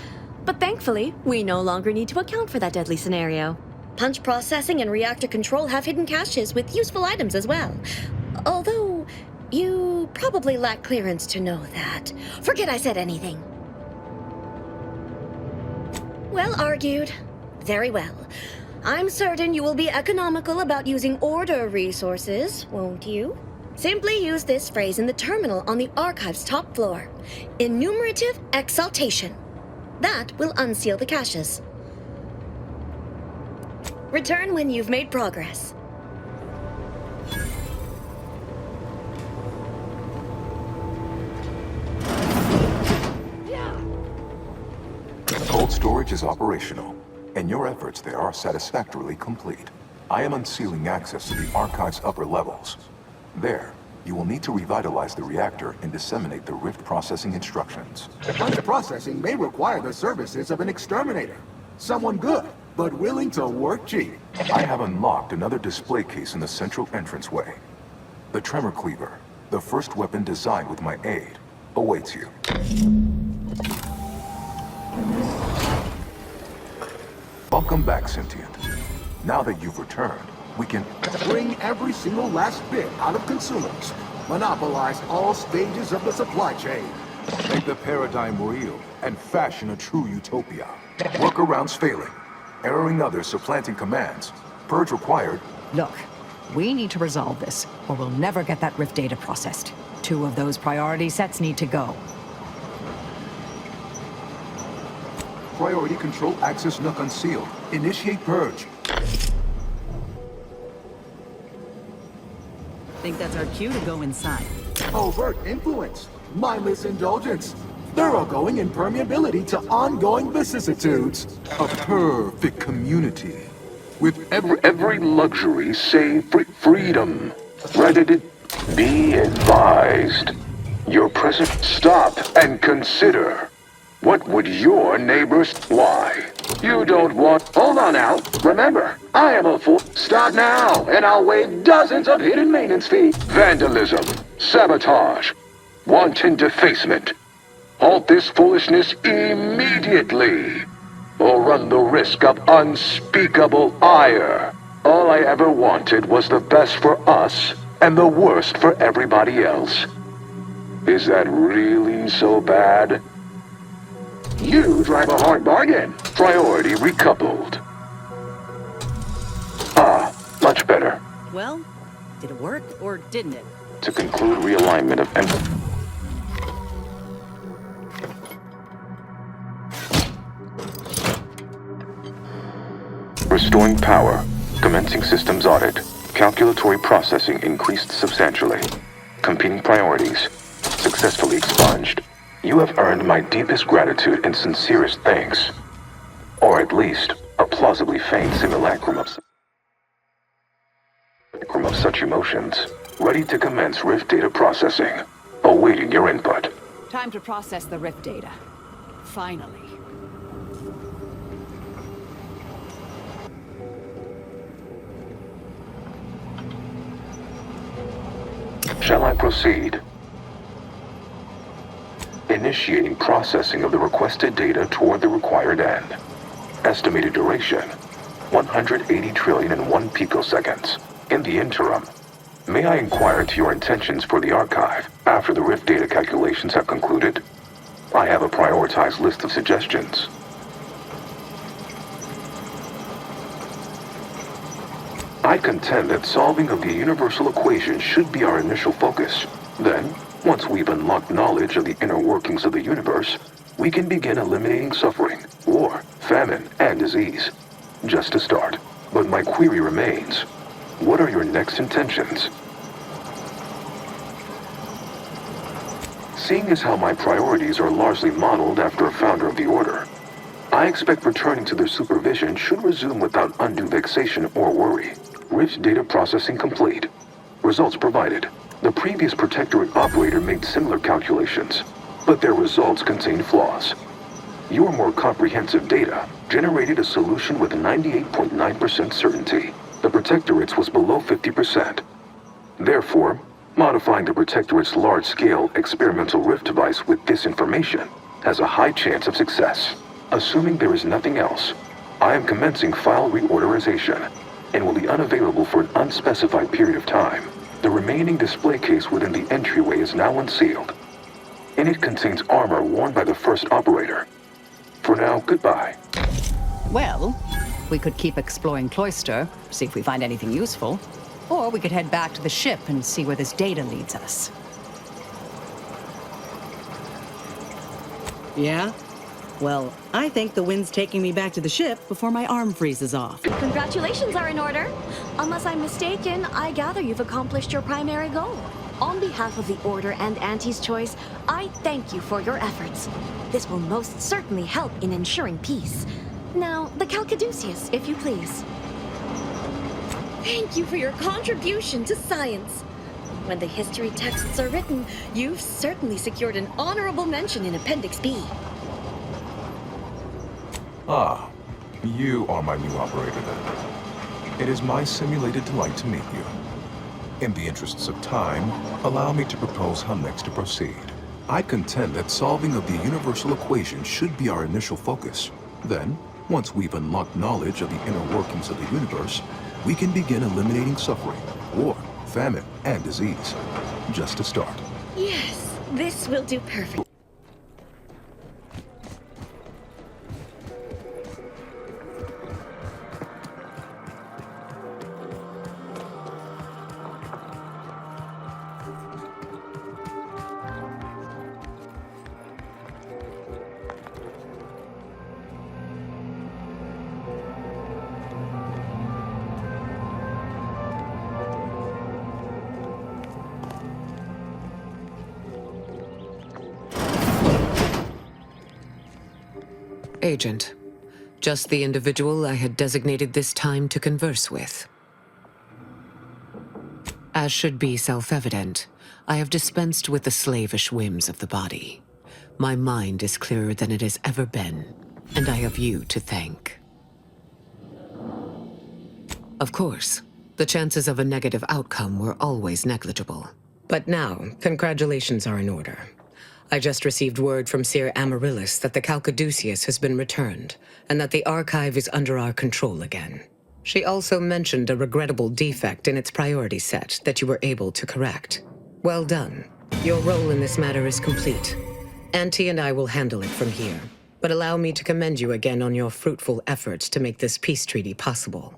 But thankfully, we no longer need to account for that deadly scenario. Punch processing and reactor control have hidden caches with useful items as well. Although, you probably lack clearance to know that. Forget I said anything. Well argued. Very well. I'm certain you will be economical about using Order resources, won't you? Simply use this phrase in the terminal on the archive's top floor. Enumerative exaltation. That will unseal the caches. Return when you've made progress. Cold storage is operational, and your efforts there are satisfactorily complete. I am unsealing access to the archive's upper levels. There, you will need to revitalize the reactor and disseminate the Rift processing instructions. Punch processing may require the services of an exterminator. Someone good, but willing to work cheap. I have unlocked another display case in the central entranceway. The Tremor Cleaver, the first weapon designed with my aid, awaits you. Welcome back, Sentient. Now that you've returned, we can bring every single last bit out of consumers. Monopolize all stages of the supply chain. Make the paradigm real and fashion a true utopia. Workarounds failing. Erroring others supplanting commands. Purge required. Look, we need to resolve this, or we'll never get that Rift data processed. 2 of those priority sets need to go. Priority control access nook unsealed. Initiate purge. Think that's our cue to go inside. Overt influence, mindless indulgence, thoroughgoing impermeability to ongoing vicissitudes. A perfect community. With every luxury save freedom. Be advised. Your present stop and consider. What would your neighbors... Why? You don't want... Hold on now. Remember, I am a fool. Start now, and I'll waive dozens of hidden maintenance fees. Vandalism, sabotage, wanton defacement. Halt this foolishness immediately, or run the risk of unspeakable ire. All I ever wanted was the best for us, and the worst for everybody else. Is that really so bad? You drive a hard bargain. Priority recoupled. Much better. Well, did it work or didn't it? To conclude realignment of restoring power. Commencing systems audit. Calculatory processing increased substantially. Competing priorities. Successfully expunged. You have earned my deepest gratitude and sincerest thanks. Or at least, a plausibly feigned simulacrum of such emotions. Ready to commence Rift data processing. Awaiting your input. Time to process the Rift data. Finally. Shall I proceed? Initiating processing of the requested data toward the required end. Estimated duration, 180 trillion and 1 picoseconds. In the interim, may I inquire to your intentions for the archive after the Rift data calculations have concluded? I have a prioritized list of suggestions. I contend that solving of the universal equation should be our initial focus. Then, once we've unlocked knowledge of the inner workings of the universe, we can begin eliminating suffering, war, famine, and disease. Just a start. But my query remains. What are your next intentions? Seeing as how my priorities are largely modeled after a founder of the Order, I expect returning to their supervision should resume without undue vexation or worry. Rift data processing complete. Results provided. The previous Protectorate operator made similar calculations, but their results contained flaws. Your more comprehensive data generated a solution with 98.9% certainty. The Protectorate's was below 50%. Therefore, modifying the Protectorate's large-scale experimental Rift device with this information has a high chance of success. Assuming there is nothing else, I am commencing file reorderization and will be unavailable for an unspecified period of time. The remaining display case within the entryway is now unsealed. In it contains armor worn by the first operator. For now, goodbye. Well, we could keep exploring Cloister, see if we find anything useful. Or we could head back to the ship and see where this data leads us. Yeah? Well, I think the wind's taking me back to the ship before my arm freezes off. Congratulations are in order. Unless I'm mistaken, I gather you've accomplished your primary goal. On behalf of the Order and Auntie's Choice, I thank you for your efforts. This will most certainly help in ensuring peace. Now, the Calcaduceus, if you please. Thank you for your contribution to science. When the history texts are written, you've certainly secured an honorable mention in Appendix B. Ah, you are my new operator then. It is my simulated delight to meet you. In the interests of time, allow me to propose how next to proceed. I contend that solving of the universal equation should be our initial focus. Then, once we've unlocked knowledge of the inner workings of the universe, we can begin eliminating suffering, war, famine, and disease. Just a start. Yes, this will do perfect. Agent, just the individual I had designated this time to converse with. As should be self-evident, I have dispensed with the slavish whims of the body. My mind is clearer than it has ever been, and I have you to thank. Of course, the chances of a negative outcome were always negligible. But now, congratulations are in order. I just received word from Seer Amaryllis that the Calcaduceus has been returned, and that the archive is under our control again. She also mentioned a regrettable defect in its priority set that you were able to correct. Well done. Your role in this matter is complete. Auntie and I will handle it from here, but allow me to commend you again on your fruitful efforts to make this peace treaty possible.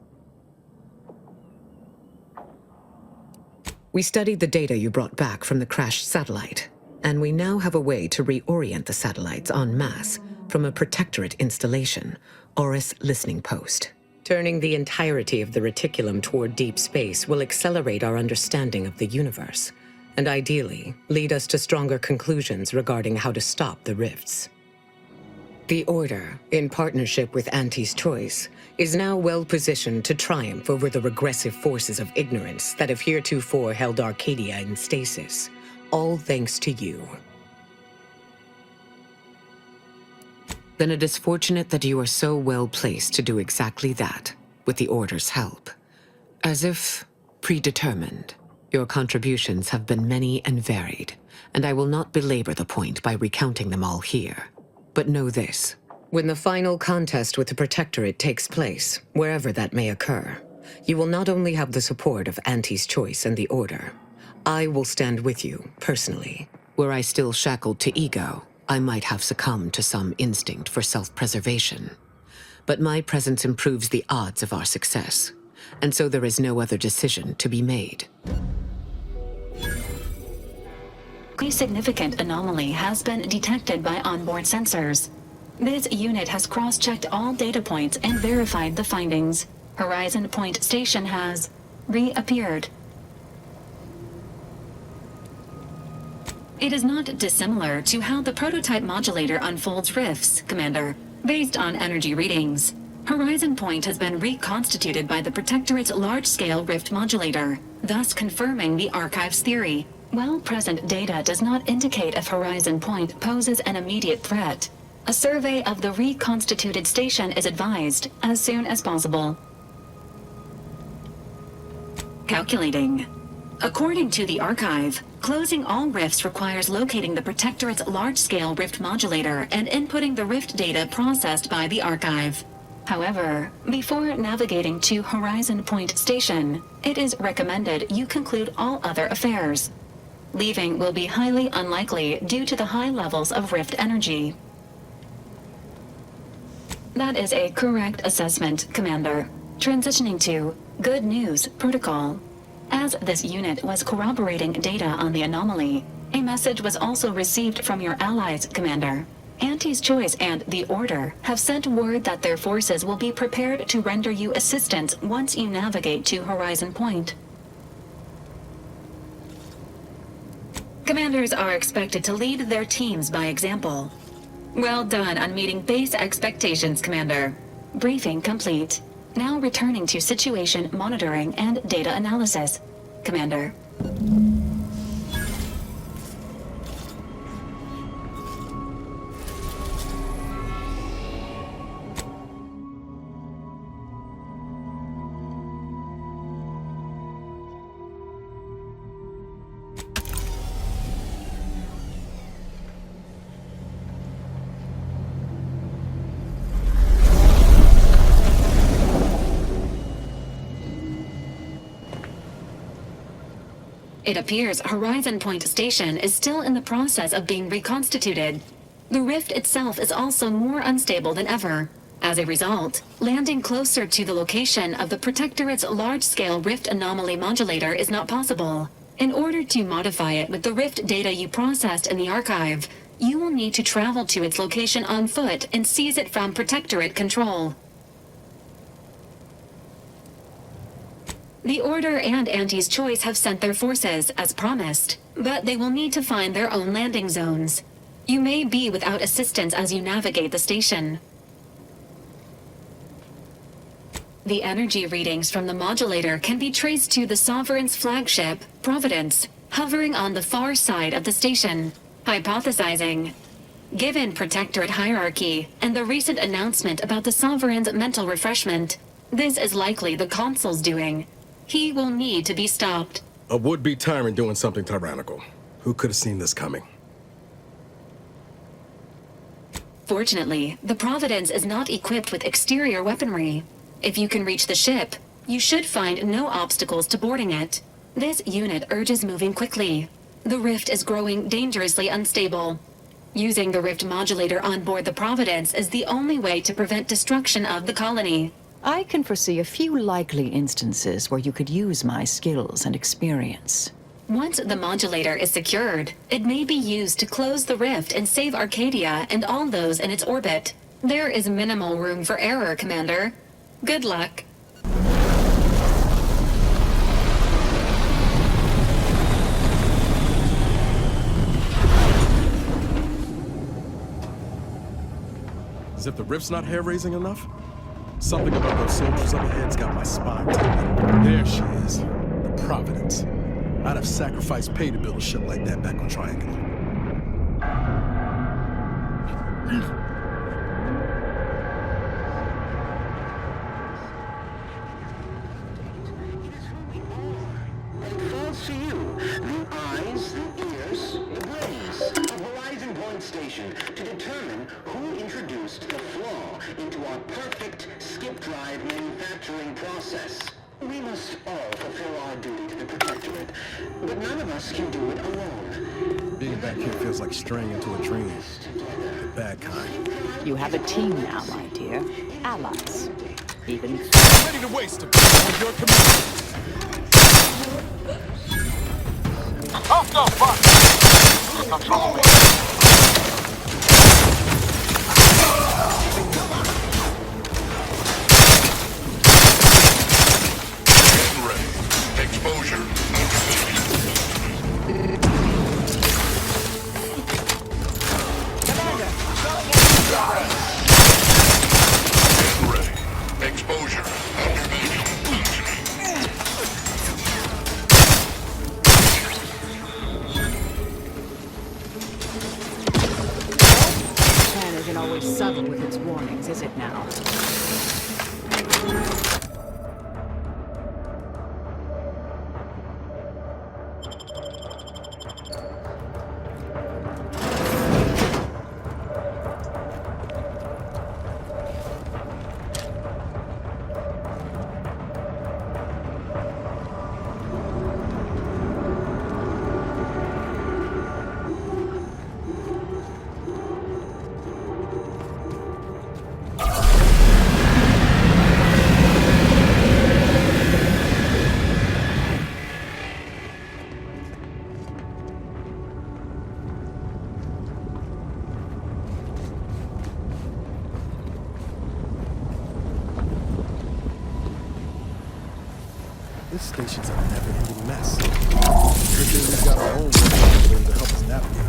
We studied the data you brought back from the crashed satellite, and we now have a way to reorient the satellites en masse from a Protectorate installation, Oris Listening Post. Turning the entirety of the reticulum toward deep space will accelerate our understanding of the universe, and ideally lead us to stronger conclusions regarding how to stop the rifts. The Order, in partnership with Auntie's Choice, is now well positioned to triumph over the regressive forces of ignorance that have heretofore held Arcadia in stasis, all thanks to you. Then it is fortunate that you are so well placed to do exactly that, with the Order's help. As if predetermined, your contributions have been many and varied, and I will not belabor the point by recounting them all here. But know this, when the final contest with the Protectorate takes place, wherever that may occur, you will not only have the support of Auntie's Choice and the Order. I will stand with you, personally. Were I still shackled to ego, I might have succumbed to some instinct for self-preservation. But my presence improves the odds of our success, and so there is no other decision to be made. A significant anomaly has been detected by onboard sensors. This unit has cross-checked all data points and verified the findings. Horizon Point Station has reappeared. It is not dissimilar to how the prototype modulator unfolds rifts, Commander, based on energy readings. Horizon Point has been reconstituted by the Protectorate's large-scale rift modulator, thus confirming the Archive's theory. While present data does not indicate if Horizon Point poses an immediate threat, a survey of the reconstituted station is advised as soon as possible. Calculating. According to the Archive, closing all rifts requires locating the Protectorate's large-scale rift modulator and inputting the rift data processed by the Archive. However, before navigating to Horizon Point Station, it is recommended you conclude all other affairs. Leaving will be highly unlikely due to the high levels of rift energy. That is a correct assessment, Commander. Transitioning to Good News Protocol. As this unit was corroborating data on the anomaly, a message was also received from your allies, Commander. Auntie's Choice and the Order have sent word that their forces will be prepared to render you assistance once you navigate to Horizon Point. Commanders are expected to lead their teams by example. Well done on meeting base expectations, Commander. Briefing complete. Now returning to situation monitoring and data analysis, Commander. It appears Horizon Point Station is still in the process of being reconstituted. The rift itself is also more unstable than ever. As a result, landing closer to the location of the Protectorate's large-scale rift anomaly modulator is not possible. In order to modify it with the rift data you processed in the Archive, you will need to travel to its location on foot and seize it from Protectorate control. The Order and Auntie's Choice have sent their forces, as promised, but they will need to find their own landing zones. You may be without assistance as you navigate the station. The energy readings from the modulator can be traced to the Sovereign's flagship, Providence, hovering on the far side of the station. Hypothesizing. Given Protectorate hierarchy and the recent announcement about the Sovereign's mental refreshment, this is likely the Consul's doing. He will need to be stopped. A would-be tyrant doing something tyrannical. Who could have seen this coming? Fortunately, the Providence is not equipped with exterior weaponry. If you can reach the ship, you should find no obstacles to boarding it. This unit urges moving quickly. The rift is growing dangerously unstable. Using the rift modulator on board the Providence is the only way to prevent destruction of the colony. I can foresee a few likely instances where you could use my skills and experience. Once the modulator is secured, it may be used to close the rift and save Arcadia and all those in its orbit. There is minimal room for error, Commander. Good luck. As if the rift's not hair-raising enough? Something about those soldiers up ahead's got my spine tingling. There she is. The Providence. I'd have sacrificed pay to build a ship like that back on Triangular. Falls to you. The eyes, the ears, the brains of Horizon Point Station to determine who introduced the flaw into our perfect skip drive manufacturing process. We must all fulfill our duty to the Protectorate, but none of us can do it alone. Being back here feels like straying into a dream. The bad kind. You have a team now, my dear. Allies. Even... Ready to waste a bit on your command. Off the fuck! Control me. Getting ready. Exposure. Commander! Getting ready. Exposure. Plan isn't always subtle with its warnings, is it now? This station's a never-ending mess. Good thing we've got our own representative to help us navigate.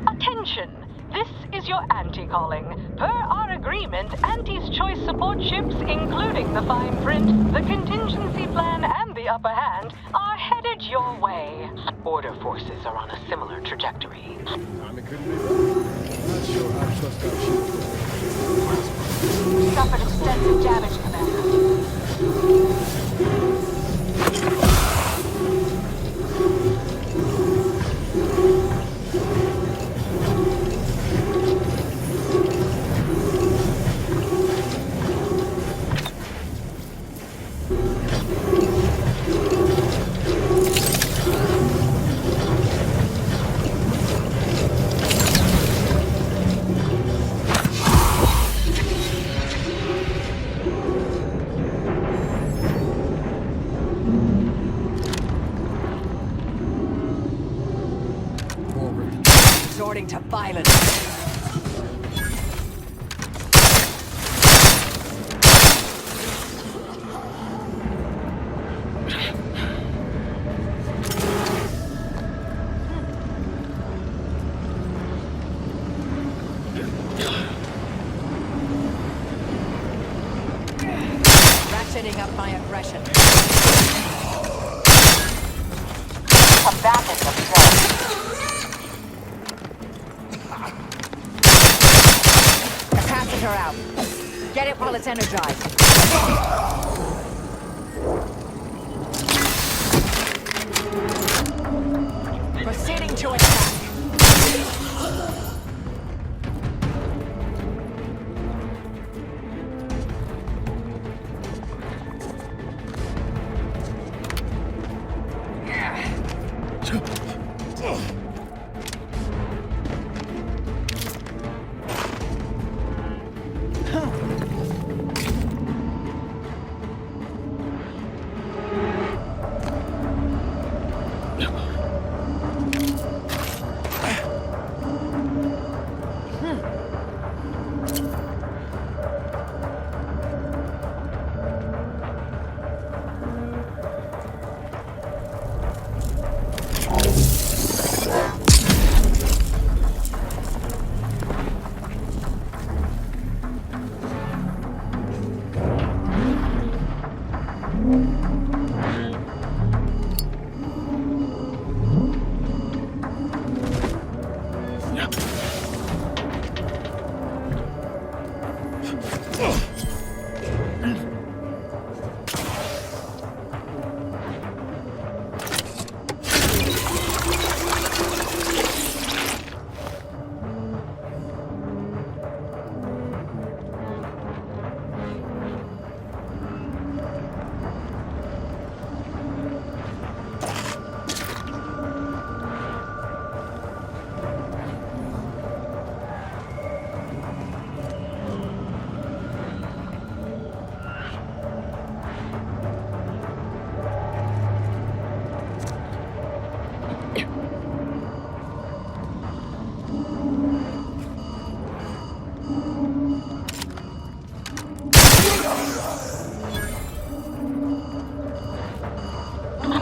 Attention! This is your Auntie calling. Per our agreement, Auntie's choice support ships, including the fine print, the contingency plan, and the upper hand, are headed your way. Order forces are on a similar trajectory. It couldn't be better. Not sure how to trust our ship. Suffered extensive damage, Commander. Resorting to violence. Ratcheting up my aggression. Combatants observed. Capacitor out. Get it while it's energized. Proceeding to attack.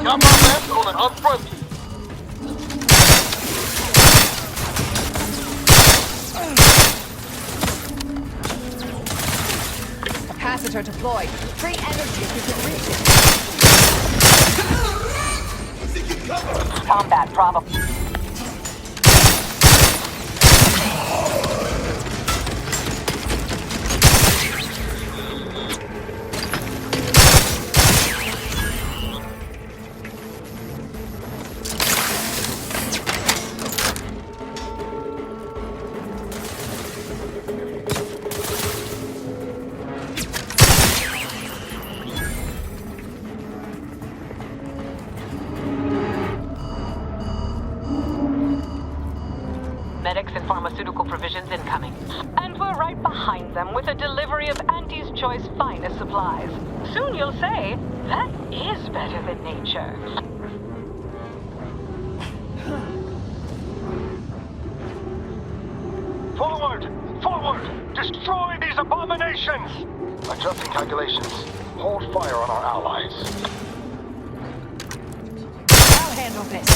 Got my left on an unfriendly. Capacitor deployed. Free energy if you can reach it. Combat problem. Medics and pharmaceutical provisions incoming. And we're right behind them with a delivery of Auntie's Choice finest supplies. Soon you'll say, that is better than nature. Forward! Forward! Destroy these abominations! Adjusting calculations. Hold fire on our allies. I'll handle this.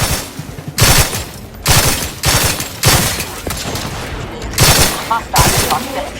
Hostile proximity.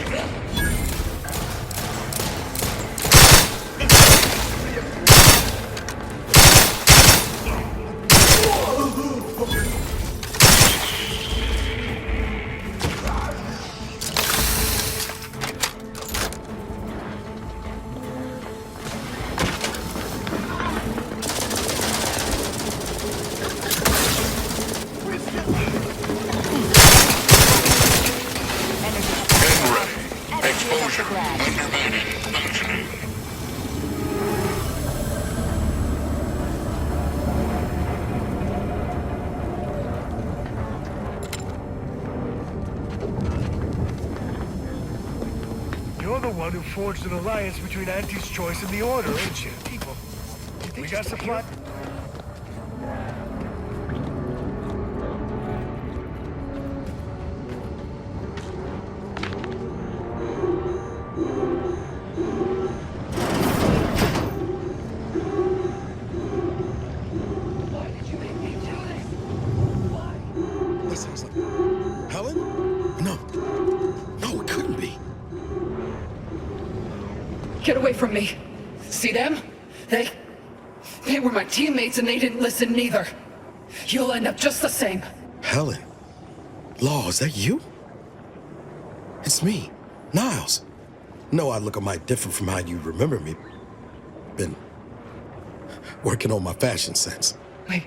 You're the one who forged an alliance between Auntie's Choice and the Order, ain't you? People. We got supply. Get away from me. See them? They were my teammates and they didn't listen neither. You'll end up just the same. Helen? Law, is that you? It's me, Niles. No, I look a mite different from how you remember me. Been working on my fashion sense. Wait,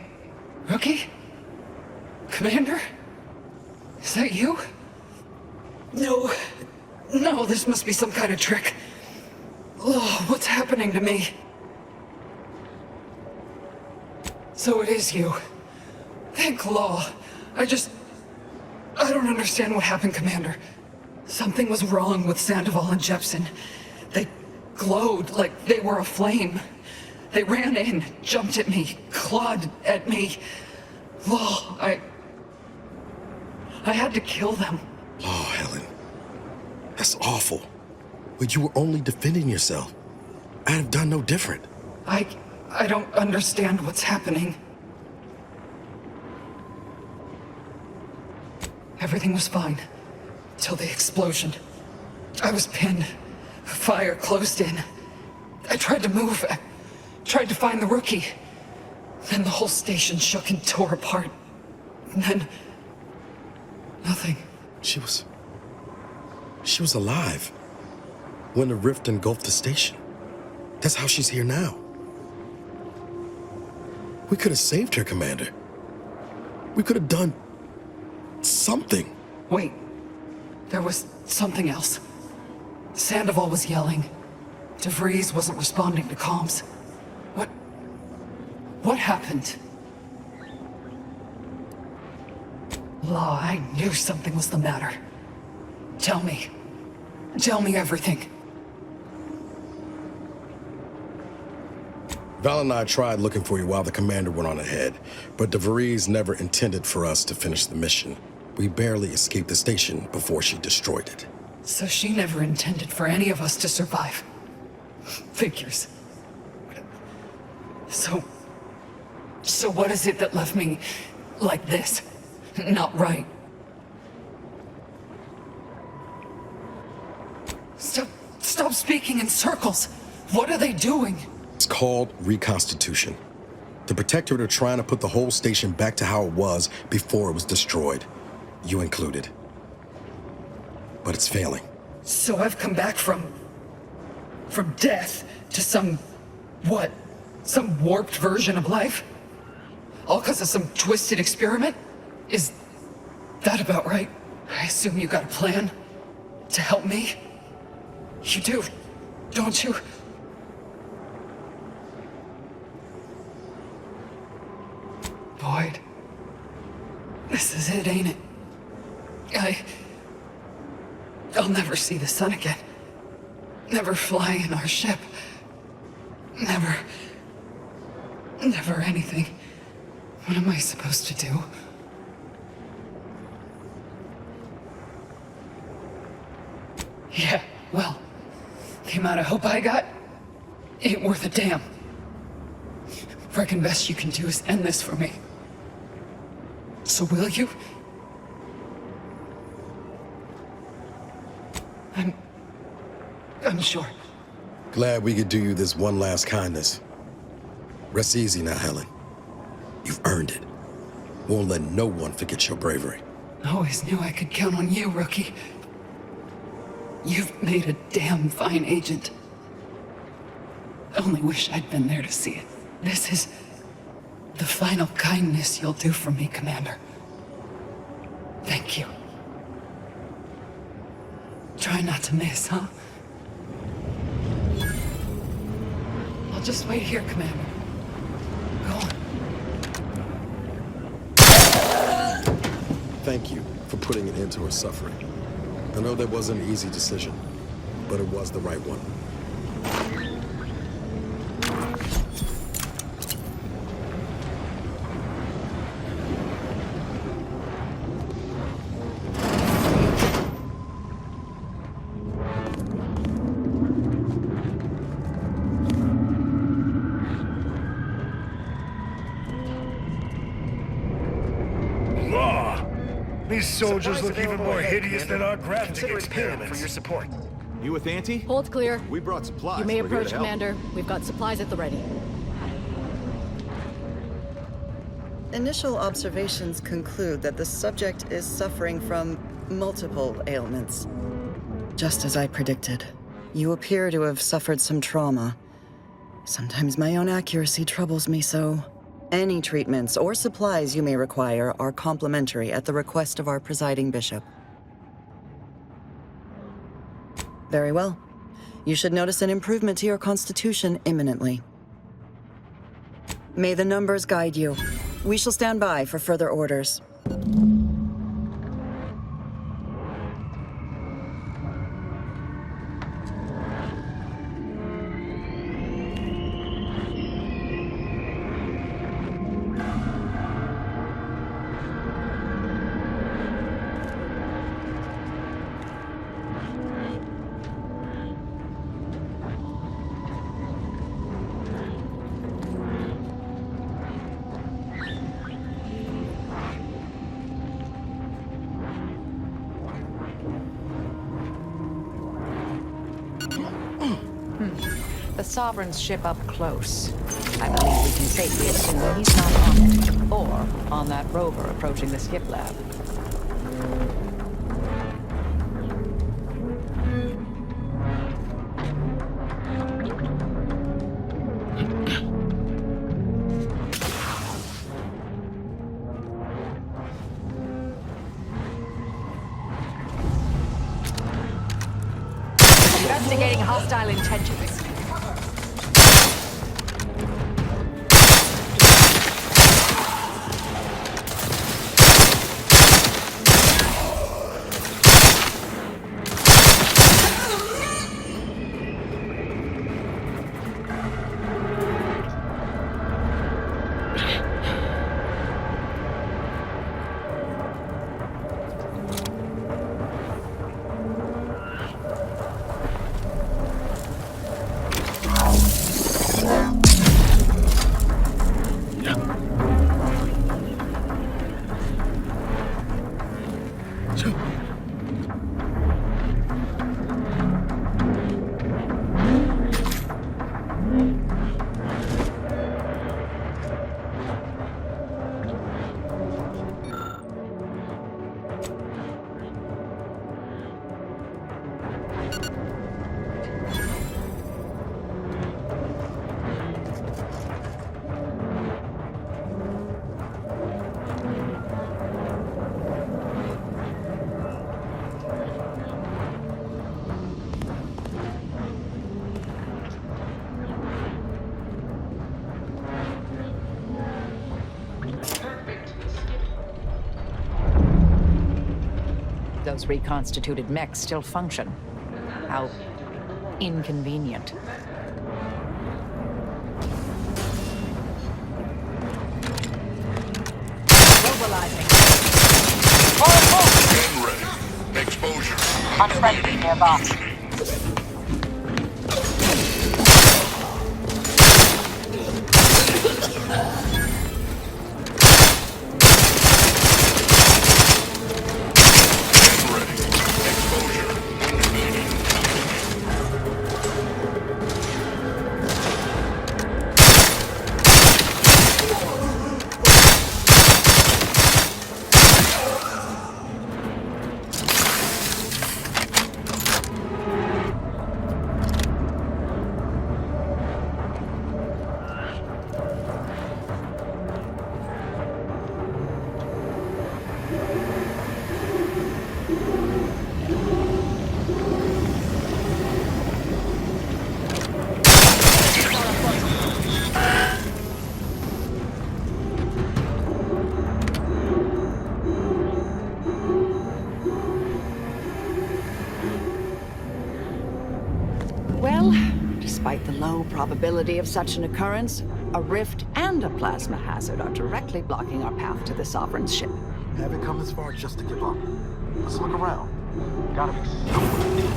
Rookie? Commander? Is that you? No, this must be some kind of trick. Oh, what's happening to me? So it is you. Thank Law. I don't understand what happened, Commander. Something was wrong with Sandoval and Jepson. They glowed like they were aflame. They ran in, jumped at me, clawed at me. Law, I had to kill them. Oh, Helen. That's awful. But you were only defending yourself. I'd have done no different. I don't understand what's happening. Everything was fine. Till the explosion. I was pinned. Fire closed in. I tried to move. tried to find the rookie. Then the whole station shook and tore apart. And then... nothing. She was alive when the rift engulfed the station. That's how she's here now. We could have saved her, Commander. We could have done something. Wait. There was something else. Sandoval was yelling. DeVries wasn't responding to comms. What happened? Law, I knew something was the matter. Tell me. Tell me everything. Val and I tried looking for you while the commander went on ahead, but DeVries never intended for us to finish the mission. We barely escaped the station before she destroyed it. So she never intended for any of us to survive. Figures. So what is it that left me like this? Not right. Stop speaking in circles. What are they doing? It's called reconstitution. The Protectorate are trying to put the whole station back to how it was before it was destroyed. You included. But it's failing. So I've come back from death to some warped version of life? All because of some twisted experiment? Is that about right? I assume you got a plan to help me? You do, don't you? Boyd. This is it, ain't it? I'll never see the sun again. Never fly in our ship. Never anything. What am I supposed to do? Yeah, well, the amount of hope I got ain't worth a damn. Reckon best you can do is end this for me. So will you? I'm sure. Glad we could do you this one last kindness. Rest easy now, Helen. You've earned it. Won't let no one forget your bravery. Always knew I could count on you, rookie. You've made a damn fine agent. Only wish I'd been there to see it. This is the final kindness you'll do for me, Commander. Thank you. Try not to miss, huh? I'll just wait here, Commander. Go on. Thank you for putting an end to her suffering. I know that wasn't an easy decision, but it was the right one. These soldiers look even more hideous than our graphic experiments. For your support. You with Auntie? Hold clear. We brought supplies. You may We're here approach, to help. Commander. We've got supplies at the ready. Initial observations conclude that the subject is suffering from multiple ailments. Just as I predicted, you appear to have suffered some trauma. Sometimes my own accuracy troubles me so. Any treatments or supplies you may require are complimentary at the request of our presiding bishop. Very well. You should notice an improvement to your constitution imminently. May the numbers guide you. We shall stand by for further orders. the Sovereign's ship up close, I believe we can safely assume he's not on it, or on that rover approaching the skip lab. Investigating hostile intentions. Those reconstituted mechs still function. How inconvenient. Mobilizing. Gen ready. Exposure. On friendly nearby. Despite the low probability of such an occurrence, a rift and a plasma hazard are directly blocking our path to the Sovereign's ship. Haven't come this far just to give up. Let's look around. Gotta be somewhere.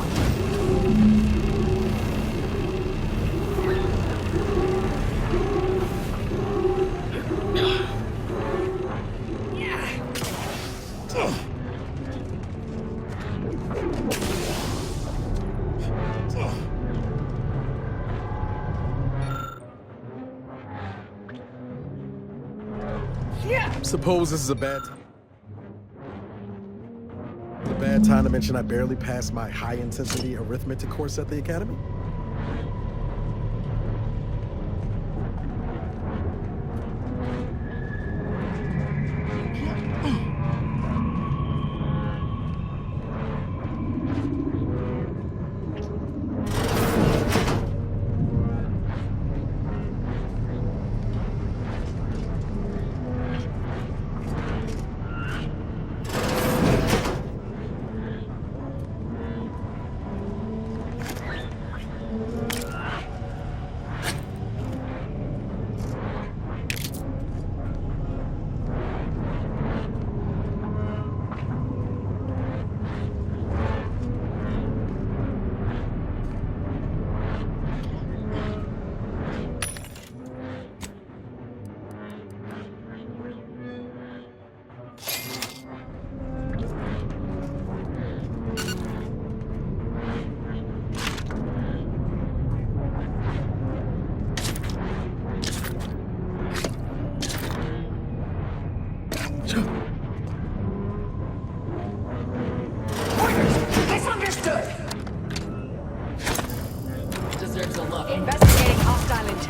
Suppose this is a bad time. A bad time to mention I barely passed my high-intensity arithmetic course at the Academy?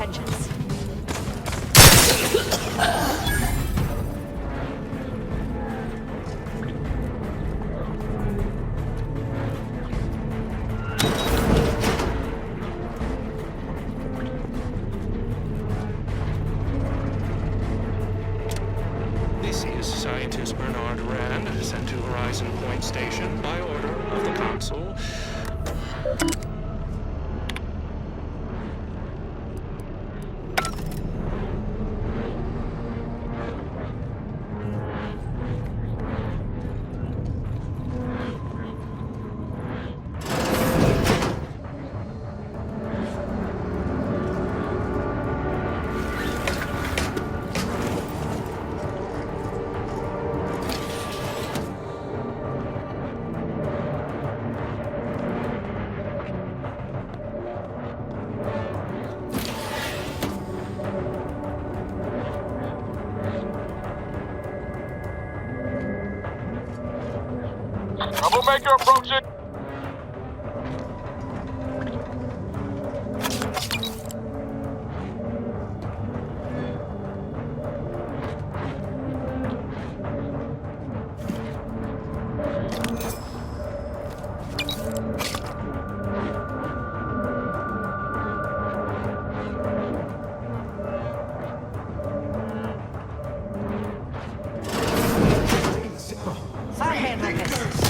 intentions. This is Scientist Bernard Rand, sent to Horizon Point Station by order of the Council. Troublemaker approaching! I'll handle this.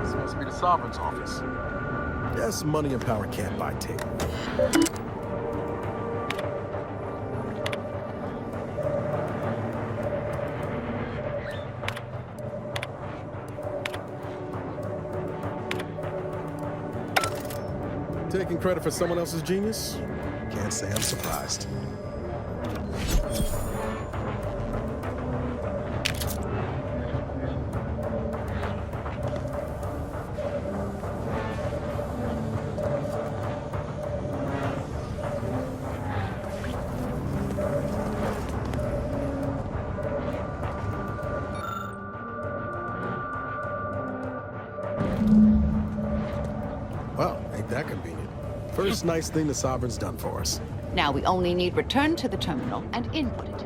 This must be the Sovereign's office. Guess money and power can't buy tape. Taking credit for someone else's genius? Can't say I'm surprised. Well, ain't that convenient. First nice thing the Sovereign's done for us. Now we only need return to the terminal and input it.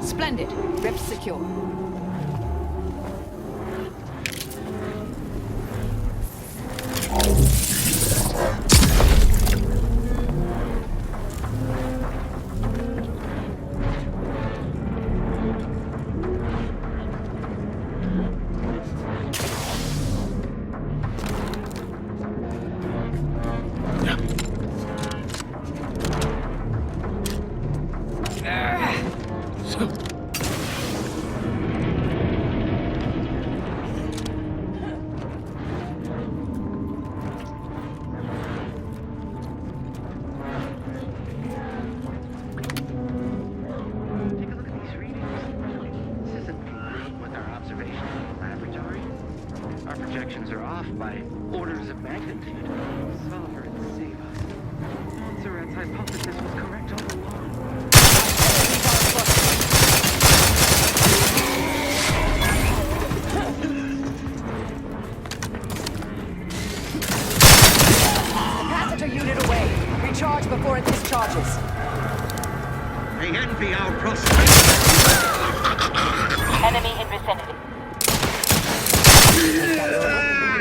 Splendid. Rift secure.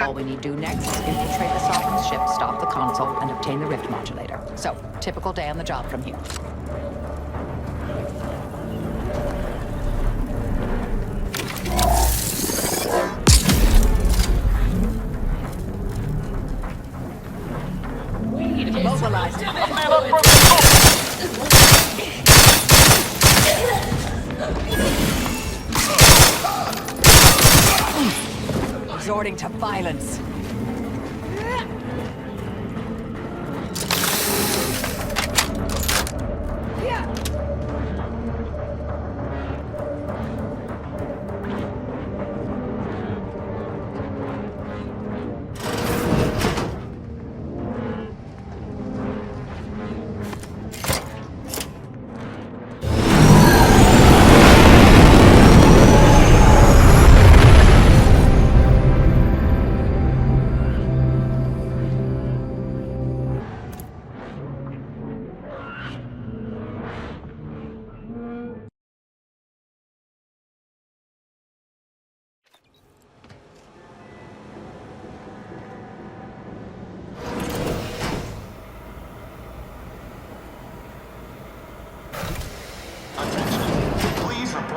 All we need to do next is infiltrate the Sovereign's ship, stop the console, and obtain the rift modulator. So, typical day on the job from here. Mobilized. Resorting to violence.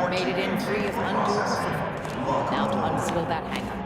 Made it in free of undue kerfuffle. Now to unseal that hangar.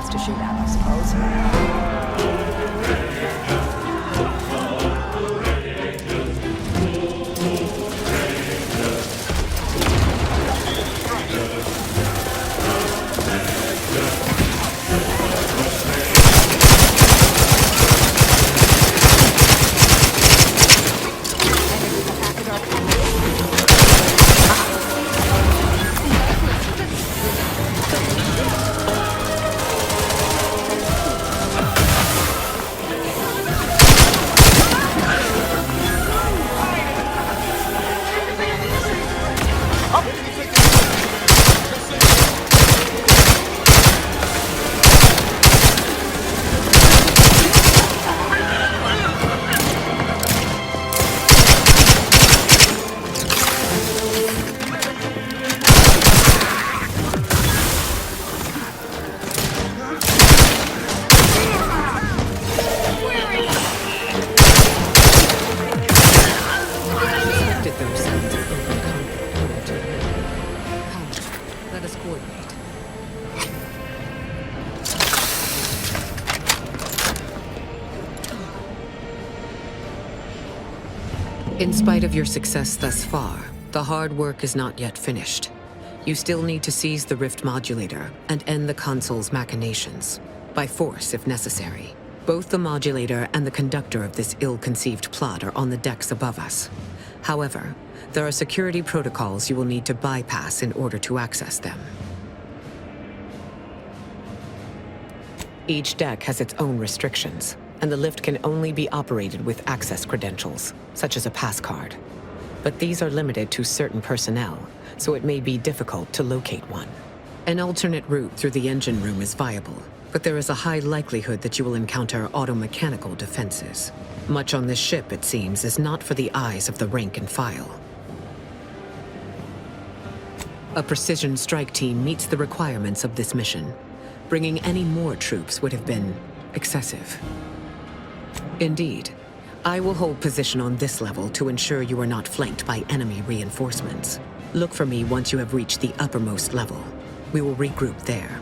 To shoot at, I In spite of your success thus far, the hard work is not yet finished. You still need to seize the rift modulator and end the console's machinations, by force if necessary. Both the modulator and the conductor of this ill-conceived plot are on the decks above us. However, there are security protocols you will need to bypass in order to access them. Each deck has its own restrictions, and the lift can only be operated with access credentials, such as a pass card. But these are limited to certain personnel, so it may be difficult to locate one. An alternate route through the engine room is viable, but there is a high likelihood that you will encounter automechanical defenses. Much on this ship, it seems, is not for the eyes of the rank and file. A precision strike team meets the requirements of this mission. Bringing any more troops would have been excessive. Indeed, I will hold position on this level to ensure you are not flanked by enemy reinforcements. Look for me once you have reached the uppermost level. We will regroup there.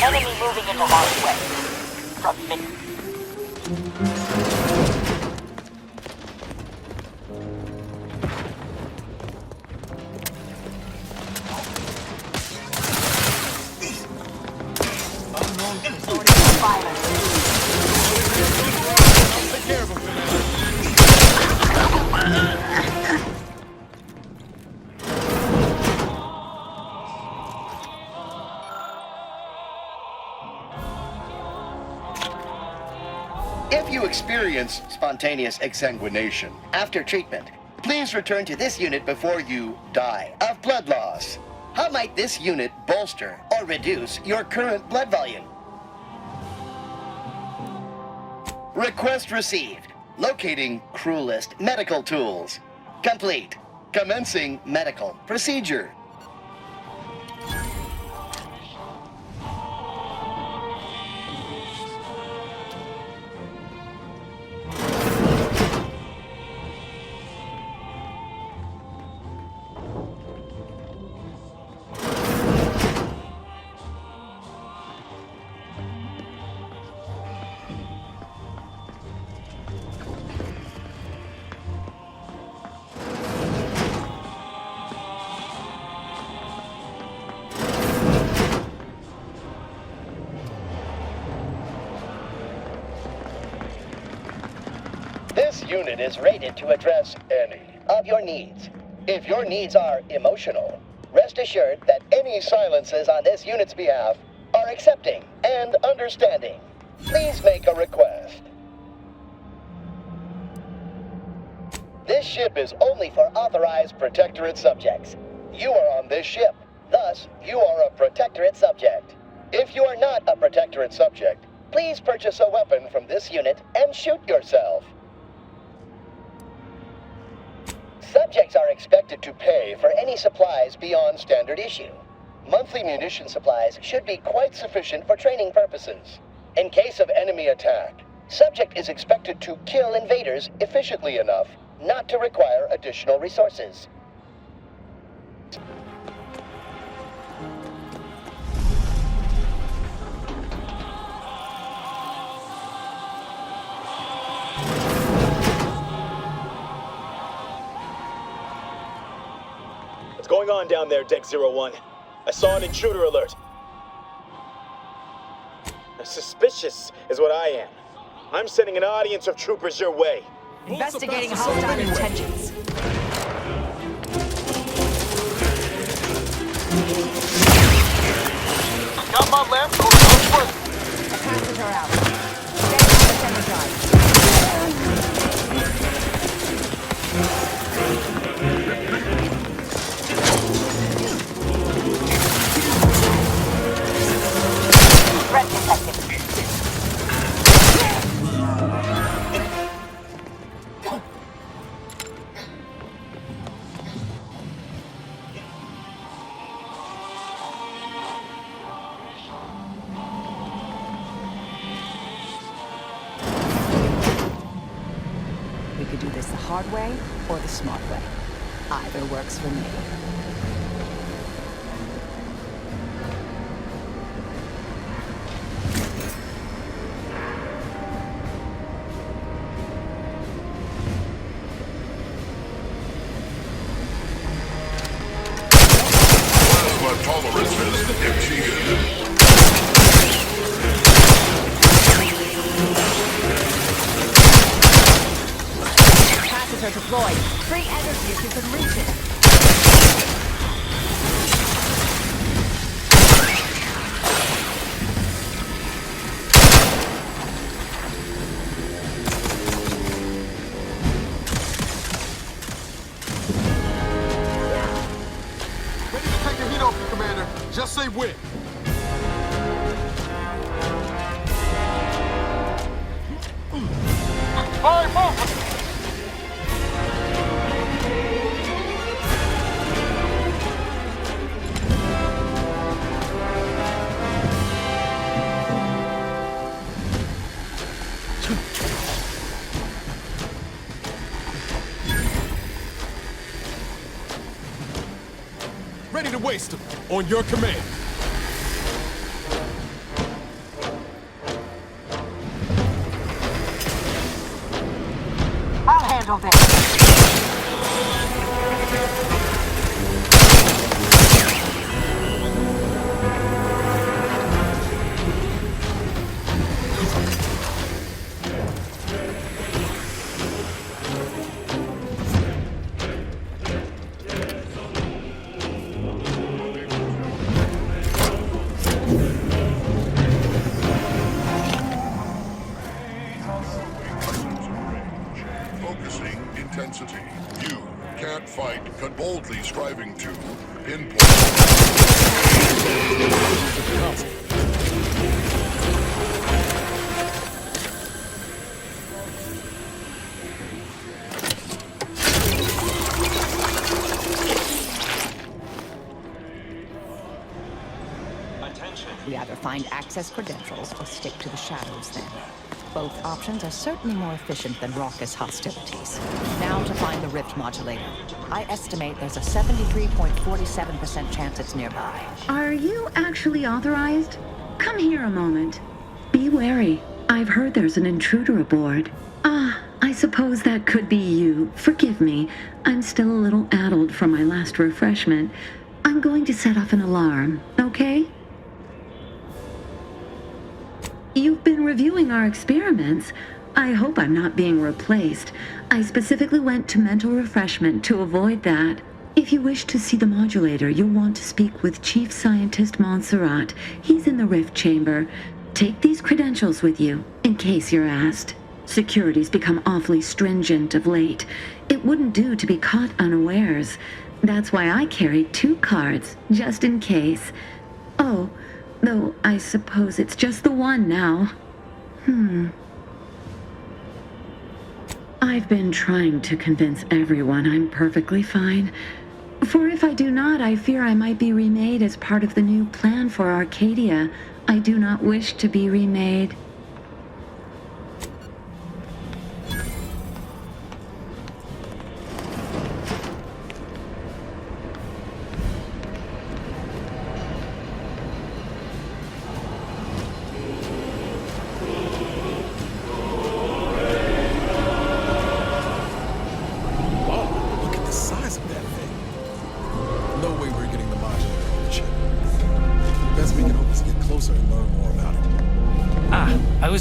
Enemy moving into harm's way. From mid. Take care of him, Commander. If you experience spontaneous exsanguination after treatment, please return to this unit before you die of blood loss. How might this unit bolster or reduce your current blood volume? Request received. Locating cruelest medical tools. Complete. Commencing medical procedure. This unit is rated to address any of your needs. If your needs are emotional, rest assured that any silences on this unit's behalf are accepting and understanding. Please make a request. This ship is only for authorized Protectorate subjects. You are on this ship, thus you are a Protectorate subject. If you are not a Protectorate subject, please purchase a weapon from this unit and shoot yourself. Subjects are expected to pay for any supplies beyond standard issue. Monthly munition supplies should be quite sufficient for training purposes. In case of enemy attack, subject is expected to kill invaders efficiently enough not to require additional resources. What's going on down there, Deck 01? I saw an intruder alert. Suspicious is what I am. I'm sending an audience of troopers your way. Investigating hostile intentions. Got my lamp going elsewhere. The passes are out. Stay on the side. Threat detected. We could do this the hard way or the smart way. Either works for me. Plasma tolerances achieved. Passes are deployed. Free energy if you can reach it. Ready to take the heat off you, Commander. Just say when. to waste them. On your command. I'll handle this. Boldly striving to pinpoint. We either find access credentials or stick to the shadows then. Both options are certainly more efficient than raucous hostilities. Now to find the rift modulator. I estimate there's a 73.47% chance it's nearby. Are you actually authorized? Come here a moment. Be wary. I've heard there's an intruder aboard. I suppose that could be you. Forgive me. I'm still a little addled from my last refreshment. I'm going to set off an alarm, okay? You've been reviewing our experiments. I hope I'm not being replaced. I specifically went to mental refreshment to avoid that. If you wish to see the modulator, you'll want to speak with Chief Scientist Montserrat. He's in the rift chamber. Take these credentials with you, in case you're asked. Security's become awfully stringent of late. It wouldn't do to be caught unawares. That's why I carried 2 cards, just in case. Oh, though I suppose it's just the one now. I've been trying to convince everyone I'm perfectly fine. For if I do not, I fear I might be remade as part of the new plan for Arcadia. I do not wish to be remade.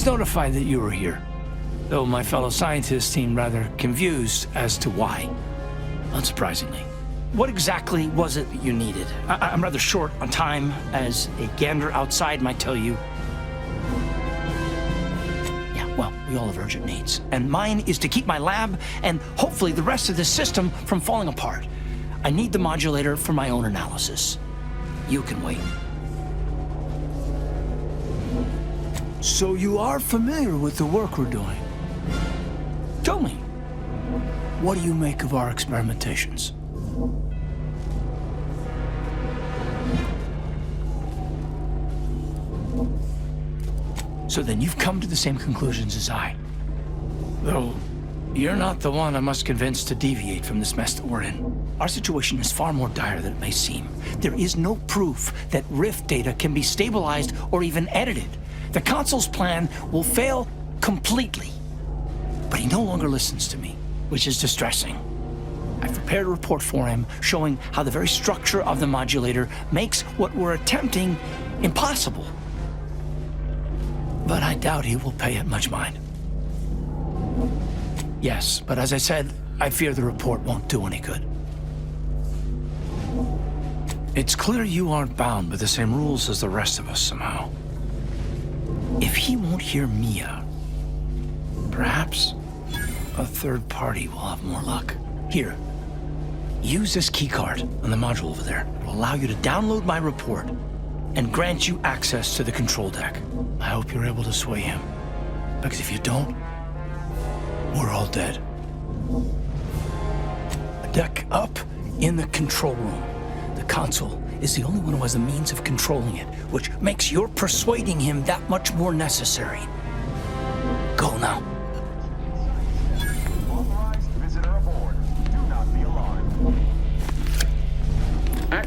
Notified that you were here, though my fellow scientists seemed rather confused as to why. Unsurprisingly. What exactly was it that you needed? I'm rather short on time, as a gander outside might tell you. Yeah, well, we all have urgent needs, and mine is to keep my lab and hopefully the rest of this system from falling apart. I need the modulator for my own analysis. You can wait. So you are familiar with the work we're doing? Tell me, what do you make of our experimentations? So then you've come to the same conclusions as I. Though, you're not the one I must convince to deviate from this mess that we're in. Our situation is far more dire than it may seem. There is no proof that Rift data can be stabilized or even edited. The Consul's plan will fail completely. But he no longer listens to me, which is distressing. I've prepared a report for him showing how the very structure of the modulator makes what we're attempting impossible. But I doubt he will pay it much mind. Yes, but as I said, I fear the report won't do any good. It's clear you aren't bound by the same rules as the rest of us somehow. If he won't hear Mia, perhaps a third party will have more luck. Here, use this keycard on the module over there. It will allow you to download my report and grant you access to the control deck. I hope you're able to sway him, because if you don't, we're all dead. A deck up in the control room. The Consul is the only one who has the means of controlling it, which makes your persuading him that much more necessary. Go now.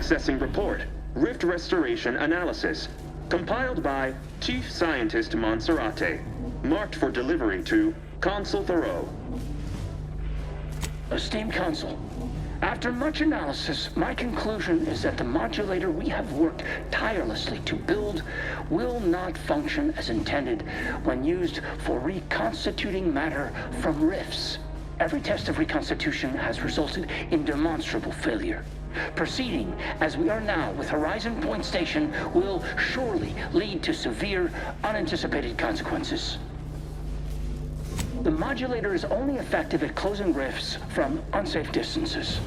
Accessing report. Rift restoration analysis. Compiled by Chief Scientist Monserrate. Marked for delivery to Consul Thoreau. Esteemed Consul, after much analysis, my conclusion is that the modulator we have worked tirelessly to build will not function as intended when used for reconstituting matter from rifts. Every test of reconstitution has resulted in demonstrable failure. Proceeding as we are now with Horizon Point Station will surely lead to severe, unanticipated consequences. The modulator is only effective at closing rifts from unsafe distances.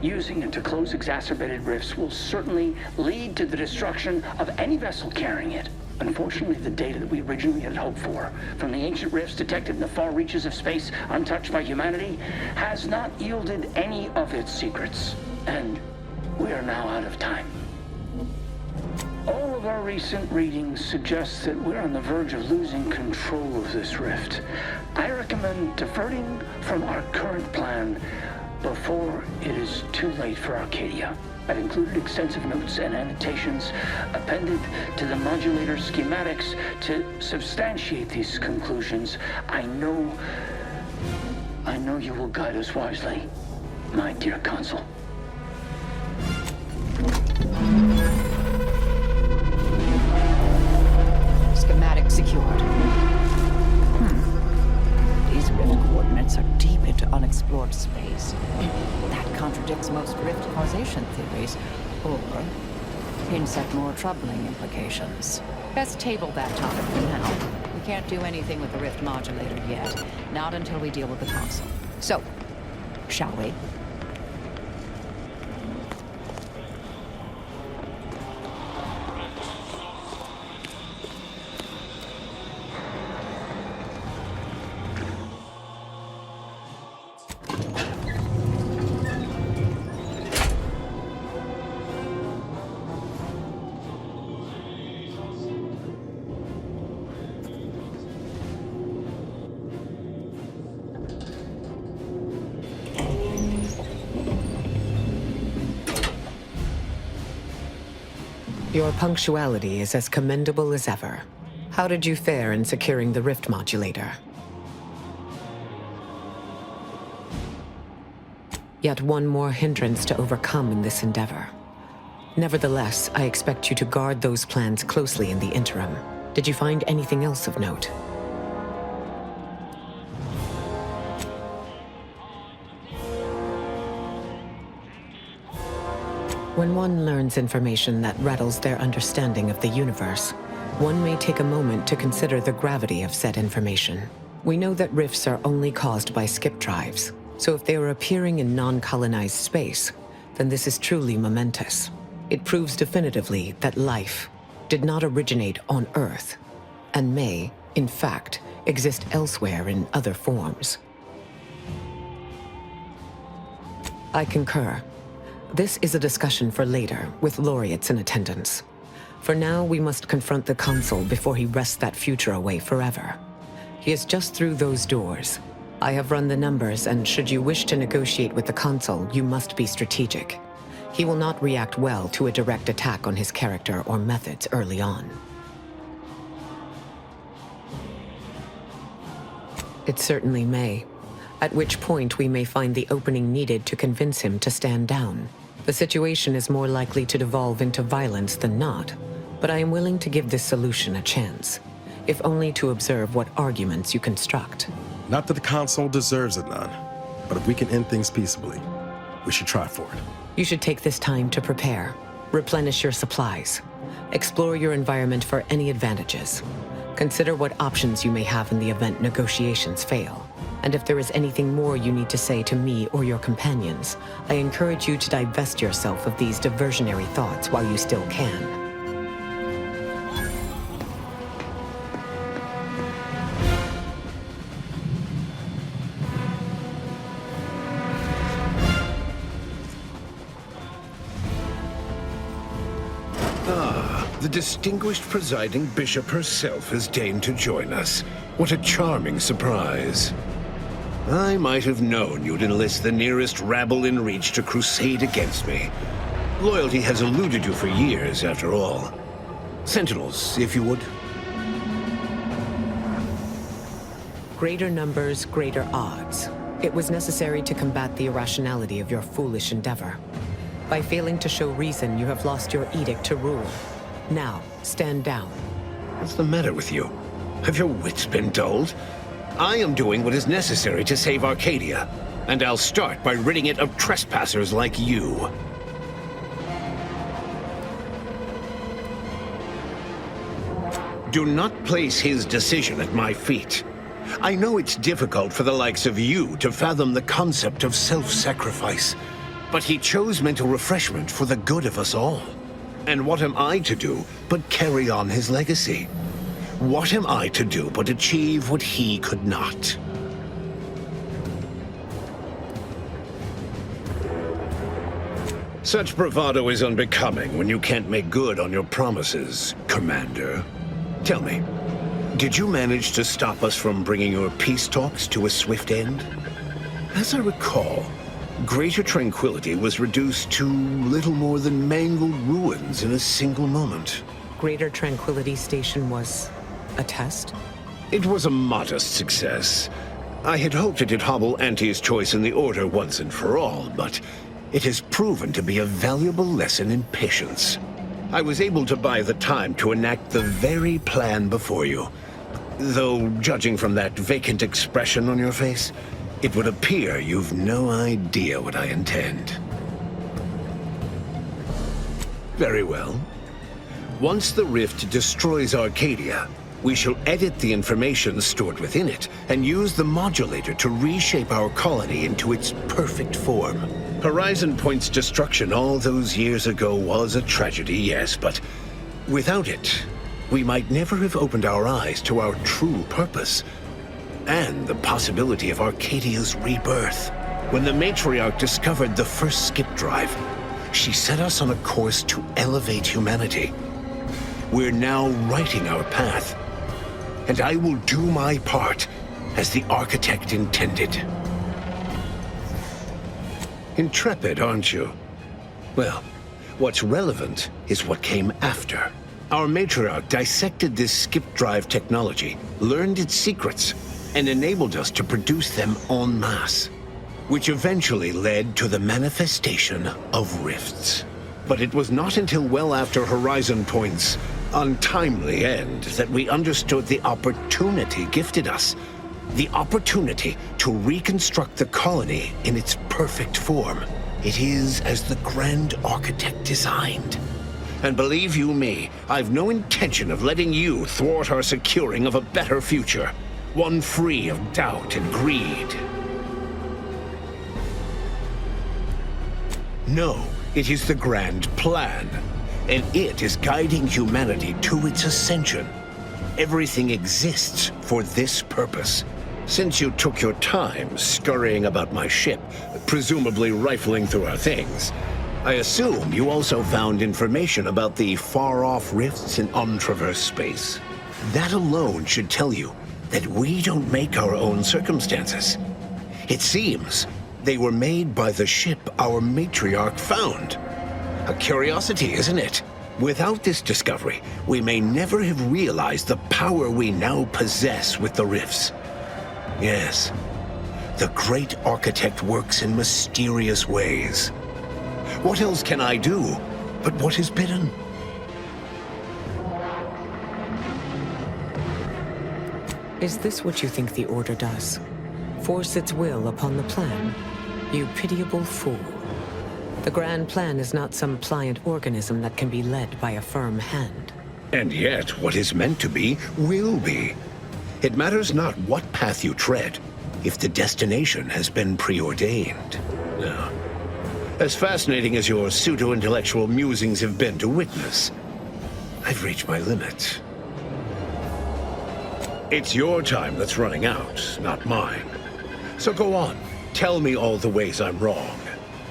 Using it to close exacerbated rifts will certainly lead to the destruction of any vessel carrying it. Unfortunately, the data that we originally had hoped for from the ancient rifts detected in the far reaches of space untouched by humanity has not yielded any of its secrets. And we are now out of time. All of our recent readings suggest that we're on the verge of losing control of this rift. I recommend diverting from our current plan before it is too late for Arcadia. I've included extensive notes and annotations appended to the modulator schematics to substantiate these conclusions. I know you will guide us wisely, my dear Consul. Schematic secured. These rift coordinates are deep into unexplored space. That contradicts most rift causation theories, or hints at more troubling implications. Best table that topic for now. We can't do anything with the rift modulator yet, not until we deal with the console. So, shall we? Your punctuality is as commendable as ever. How did you fare in securing the rift modulator? Yet one more hindrance to overcome in this endeavor. Nevertheless, I expect you to guard those plans closely in the interim. Did you find anything else of note? When one learns information that rattles their understanding of the universe, one may take a moment to consider the gravity of said information. We know that rifts are only caused by skip drives, so if they are appearing in non-colonized space, then this is truly momentous. It proves definitively that life did not originate on Earth, and may, in fact, exist elsewhere in other forms. I concur. This is a discussion for later, with laureates in attendance. For now, we must confront the Consul before he wrests that future away forever. He is just through those doors. I have run the numbers, and should you wish to negotiate with the Consul, you must be strategic. He will not react well to a direct attack on his character or methods early on. It certainly may. At which point we may find the opening needed to convince him to stand down. The situation is more likely to devolve into violence than not, but I am willing to give this solution a chance, if only to observe what arguments you construct. Not that the Consul deserves it, none, but if we can end things peaceably, we should try for it. You should take this time to prepare, replenish your supplies, explore your environment for any advantages. Consider what options you may have in the event negotiations fail. And if there is anything more you need to say to me or your companions, I encourage you to divest yourself of these diversionary thoughts while you still can. The distinguished presiding bishop herself has deigned to join us. What a charming surprise. I might have known you'd enlist the nearest rabble in reach to crusade against me. Loyalty has eluded you for years, after all. Sentinels, if you would. Greater numbers, greater odds. It was necessary to combat the irrationality of your foolish endeavor. By failing to show reason, you have lost your edict to rule. Now, stand down. What's the matter with you? Have your wits been dulled? I am doing what is necessary to save Arcadia, and I'll start by ridding it of trespassers like you. Do not place his decision at my feet. I know it's difficult for the likes of you to fathom the concept of self-sacrifice, but he chose mental refreshment for the good of us all. And what am I to do but carry on his legacy? What am I to do but achieve what he could not? Such bravado is unbecoming when you can't make good on your promises, Commander. Tell me, did you manage to stop us from bringing your peace talks to a swift end? As I recall, Greater Tranquility was reduced to little more than mangled ruins in a single moment. Greater Tranquility Station was a test? It was a modest success. I had hoped it'd hobble Auntie's choice in the Order once and for all, but it has proven to be a valuable lesson in patience. I was able to buy the time to enact the very plan before you. Though, judging from that vacant expression on your face, it would appear you've no idea what I intend. Very well. Once the rift destroys Arcadia, we shall edit the information stored within it and use the modulator to reshape our colony into its perfect form. Horizon Point's destruction all those years ago was a tragedy, yes, but without it, we might never have opened our eyes to our true purpose and the possibility of Arcadia's rebirth. When the matriarch discovered the first skip drive, she set us on a course to elevate humanity. We're now writing our path, and I will do my part as the architect intended. Intrepid, aren't you? Well, what's relevant is what came after. Our matriarch dissected this skip drive technology, learned its secrets, and enabled us to produce them en masse, which eventually led to the manifestation of rifts. But it was not until well after Horizon Point's untimely end that we understood the opportunity gifted us. The opportunity to reconstruct the colony in its perfect form. It is as the Grand Architect designed. And believe you me, I've no intention of letting you thwart our securing of a better future. One free of doubt and greed. No, it is the grand plan, and it is guiding humanity to its ascension. Everything exists for this purpose. Since you took your time scurrying about my ship, presumably rifling through our things, I assume you also found information about the far-off rifts in untraversed space. That alone should tell you that we don't make our own circumstances. It seems they were made by the ship our matriarch found. A curiosity, isn't it? Without this discovery, we may never have realized the power we now possess with the rifts. Yes, the great architect works in mysterious ways. What else can I do but what is bidden? Is this what you think the Order does? Force its will upon the plan? You pitiable fool. The grand plan is not some pliant organism that can be led by a firm hand. And yet, what is meant to be, will be. It matters not what path you tread, if the destination has been preordained. Now, as fascinating as your pseudo-intellectual musings have been to witness, I've reached my limit. It's your time that's running out, not mine. So go on, tell me all the ways I'm wrong.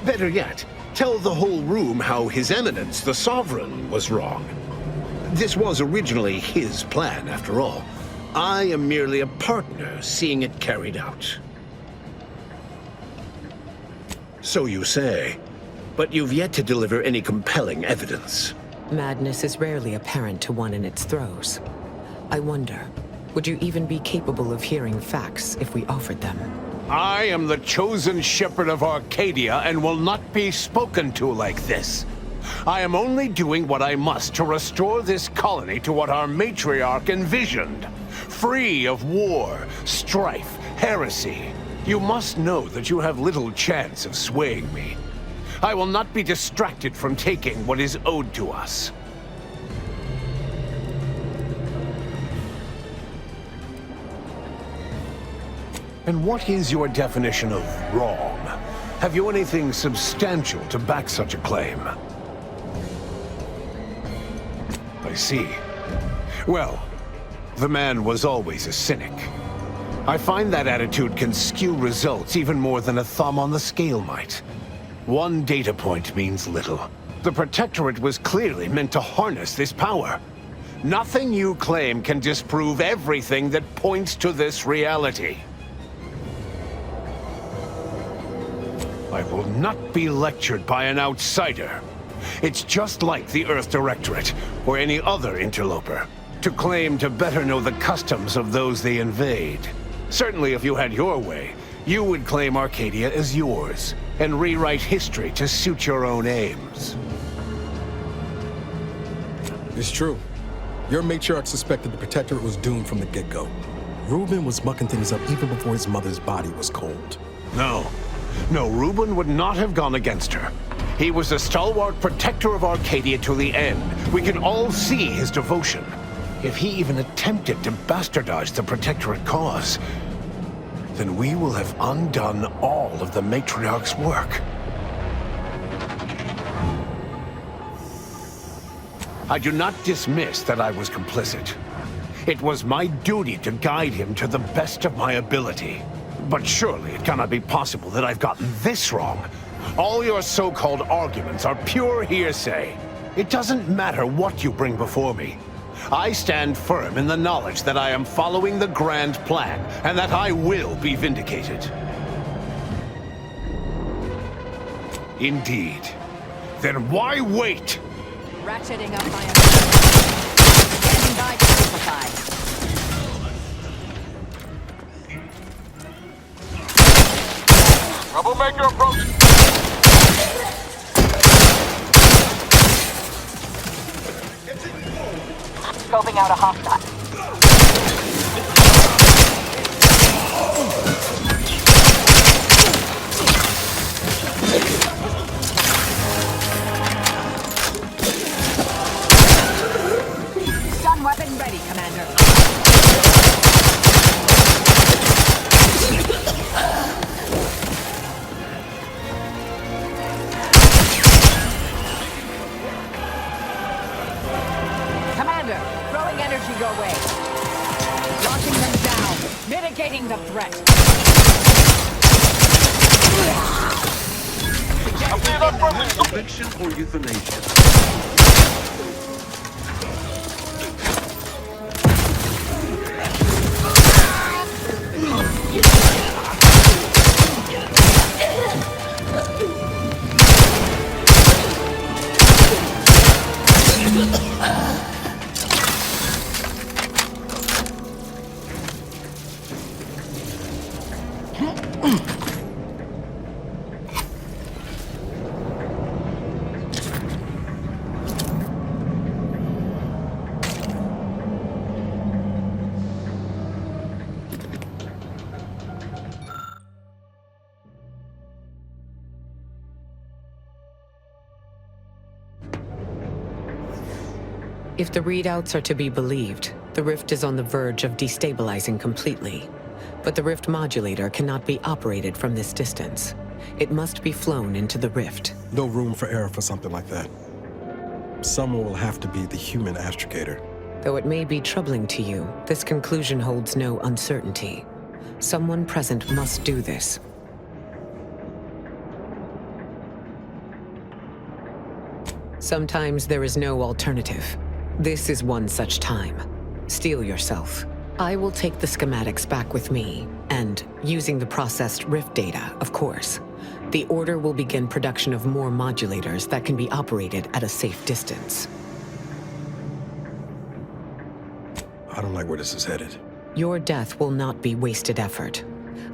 Better yet, tell the whole room how His Eminence, the Sovereign, was wrong. This was originally his plan, after all. I am merely a partner, seeing it carried out. So you say. but you've yet to deliver any compelling evidence. Madness is rarely apparent to one in its throes. I wonder, would you even be capable of hearing facts if we offered them? I am the chosen shepherd of Arcadia and will not be spoken to like this. I am only doing what I must to restore this colony to what our matriarch envisioned. Free of war, strife, heresy. You must know that you have little chance of swaying me. I will not be distracted from taking what is owed to us. And what is your definition of wrong? Have you anything substantial to back such a claim? I see. Well, the man was always a cynic. I find that attitude can skew results even more than a thumb on the scale might. One data point means little. The Protectorate was clearly meant to harness this power. Nothing you claim can disprove everything that points to this reality. I will not be lectured by an outsider. It's just like the Earth Directorate, or any other interloper, to claim to better know the customs of those they invade. Certainly if you had your way, you would claim Arcadia as yours, and rewrite history to suit your own aims. It's true. Your matriarch suspected the Protectorate was doomed from the get-go. Reuben was mucking things up even before his mother's body was cold. No, Reuben would not have gone against her. He was a stalwart protector of Arcadia to the end. We can all see his devotion. If he even attempted to bastardize the Protectorate cause, then we will have undone all of the matriarch's work. I do not dismiss that I was complicit. It was my duty to guide him to the best of my ability. But surely it cannot be possible that I've gotten this wrong. All your so-called arguments are pure hearsay. It doesn't matter what you bring before me. I stand firm in the knowledge that I am following the grand plan, and that I will be vindicated. Indeed. Then why wait? Ratcheting up my ability. Standing by to simplify. Troublemaker approach. Scoping out a hostile. Stun weapon ready, Commander. Throwing energy your way. Launching them down. Mitigating the threat. Conviction or euthanasia? If the readouts are to be believed, the rift is on the verge of destabilizing completely. But the rift modulator cannot be operated from this distance. It must be flown into the rift. No room for error for something like that. Someone will have to be the human astrogator. Though it may be troubling to you, this conclusion holds no uncertainty. Someone present must do this. Sometimes there is no alternative. This is one such time. Steel yourself. I will take the schematics back with me, and, using the processed rift data, of course, the Order will begin production of more modulators that can be operated at a safe distance. I don't like where this is headed. Your death will not be wasted effort.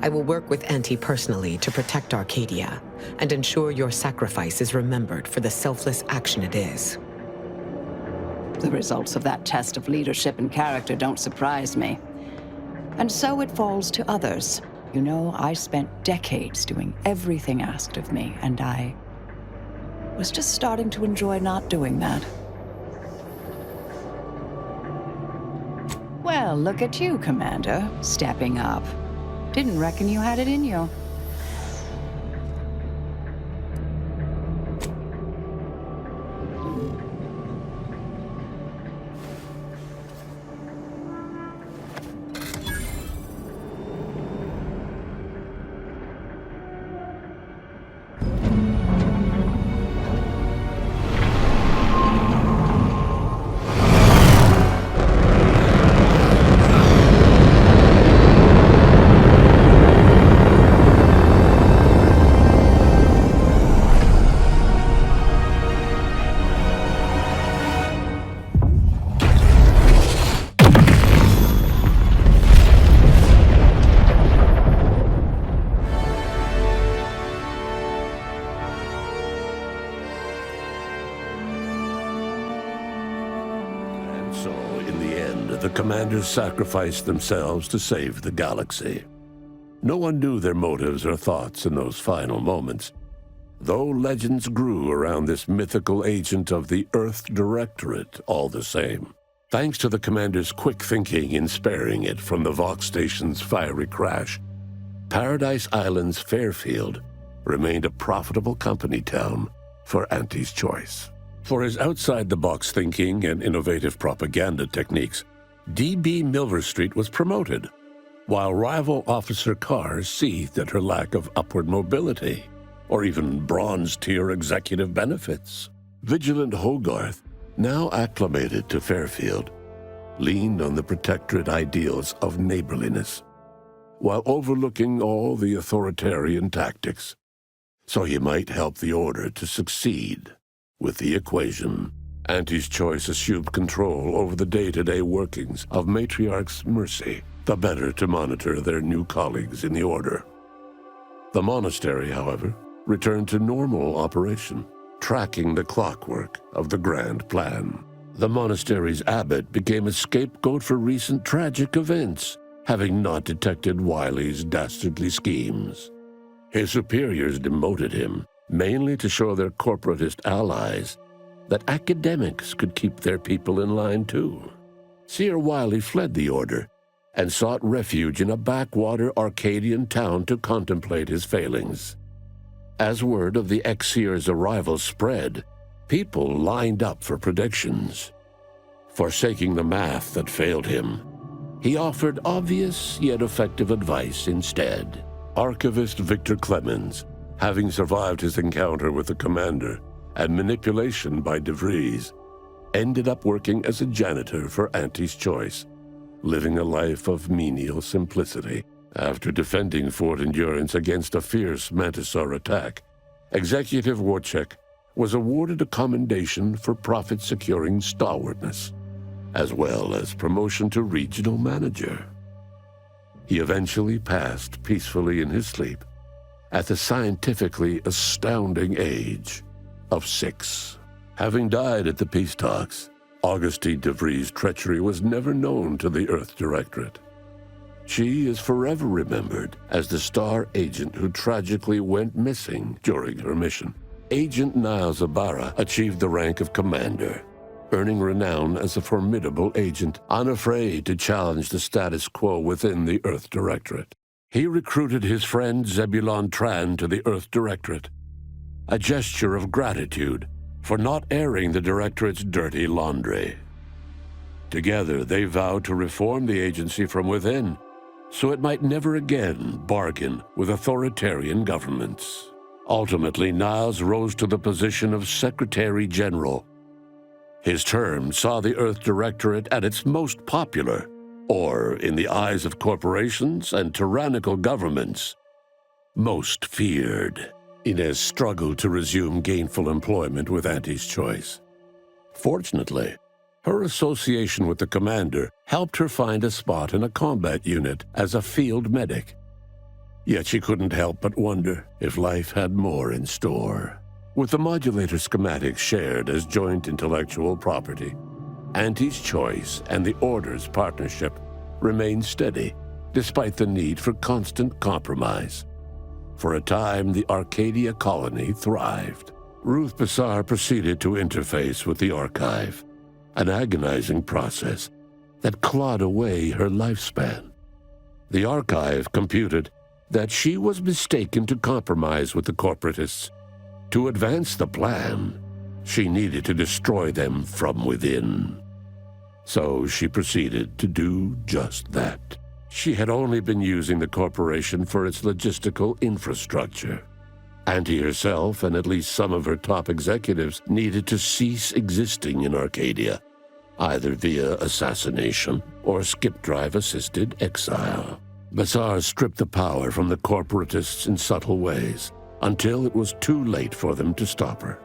I will work with Auntie personally to protect Arcadia and ensure your sacrifice is remembered for the selfless action it is. The results of that test of leadership and character don't surprise me. And so it falls to others. You know, I spent decades doing everything asked of me, and I was just starting to enjoy not doing that. Well, look at you, Commander, stepping up. Didn't reckon you had it in you. The commanders sacrificed themselves to save the galaxy. No one knew their motives or thoughts in those final moments, though legends grew around this mythical agent of the Earth Directorate all the same. Thanks to the commander's quick thinking in sparing it from the Vox station's fiery crash, Paradise Island's Fairfield remained a profitable company town for Auntie's Choice. For his outside-the-box thinking and innovative propaganda techniques, D.B. Milver Street was promoted, while rival officer cars seethed at her lack of upward mobility, or even bronze-tier executive benefits. Vigilant Hogarth, now acclimated to Fairfield, leaned on the Protectorate ideals of neighborliness, while overlooking all the authoritarian tactics, so he might help the Order to succeed with the equation. Auntie's Choice assumed control over the day-to-day workings of Matriarch's Mercy, the better to monitor their new colleagues in the Order. The monastery, however, returned to normal operation, tracking the clockwork of the grand plan. The monastery's abbot became a scapegoat for recent tragic events, having not detected Wiley's dastardly schemes. His superiors demoted him, mainly to show their corporatist allies that academics could keep their people in line too. Seer Wiley fled the Order and sought refuge in a backwater Arcadian town to contemplate his failings. As word of the ex-seer's arrival spread, people lined up for predictions. Forsaking the math that failed him, he offered obvious yet effective advice instead. Archivist Victor Clemens, having survived his encounter with the commander and manipulation by De Vries, ended up working as a janitor for Auntie's Choice, living a life of menial simplicity. After defending Fort Endurance against a fierce Mantisaur attack, Executive Warchek was awarded a commendation for profit-securing stalwartness, as well as promotion to regional manager. He eventually passed peacefully in his sleep at the scientifically astounding age of 6. Having died at the peace talks, Augustine de Vries' treachery was never known to the Earth Directorate. She is forever remembered as the star agent who tragically went missing during her mission. Agent Niles Ibarra achieved the rank of commander, earning renown as a formidable agent, unafraid to challenge the status quo within the Earth Directorate. He recruited his friend Zebulon Tran to the Earth Directorate, a gesture of gratitude for not airing the Directorate's dirty laundry. Together, they vowed to reform the agency from within, so it might never again bargain with authoritarian governments. Ultimately, Niles rose to the position of Secretary General. His term saw the Earth Directorate at its most popular, or, in the eyes of corporations and tyrannical governments, most feared. Inez struggled to resume gainful employment with Auntie's Choice. Fortunately, her association with the commander helped her find a spot in a combat unit as a field medic. Yet she couldn't help but wonder if life had more in store. With the modulator schematics shared as joint intellectual property, Auntie's Choice and the Order's partnership remained steady, despite the need for constant compromise. For a time, the Arcadia colony thrived. Ruth Bassar proceeded to interface with the archive, an agonizing process that clawed away her lifespan. The archive computed that she was mistaken to compromise with the corporatists. To advance the plan, she needed to destroy them from within. So she proceeded to do just that. She had only been using the corporation for its logistical infrastructure. Auntie herself and at least some of her top executives needed to cease existing in Arcadia, either via assassination or skip-drive-assisted exile. Bassar stripped the power from the corporatists in subtle ways, until it was too late for them to stop her.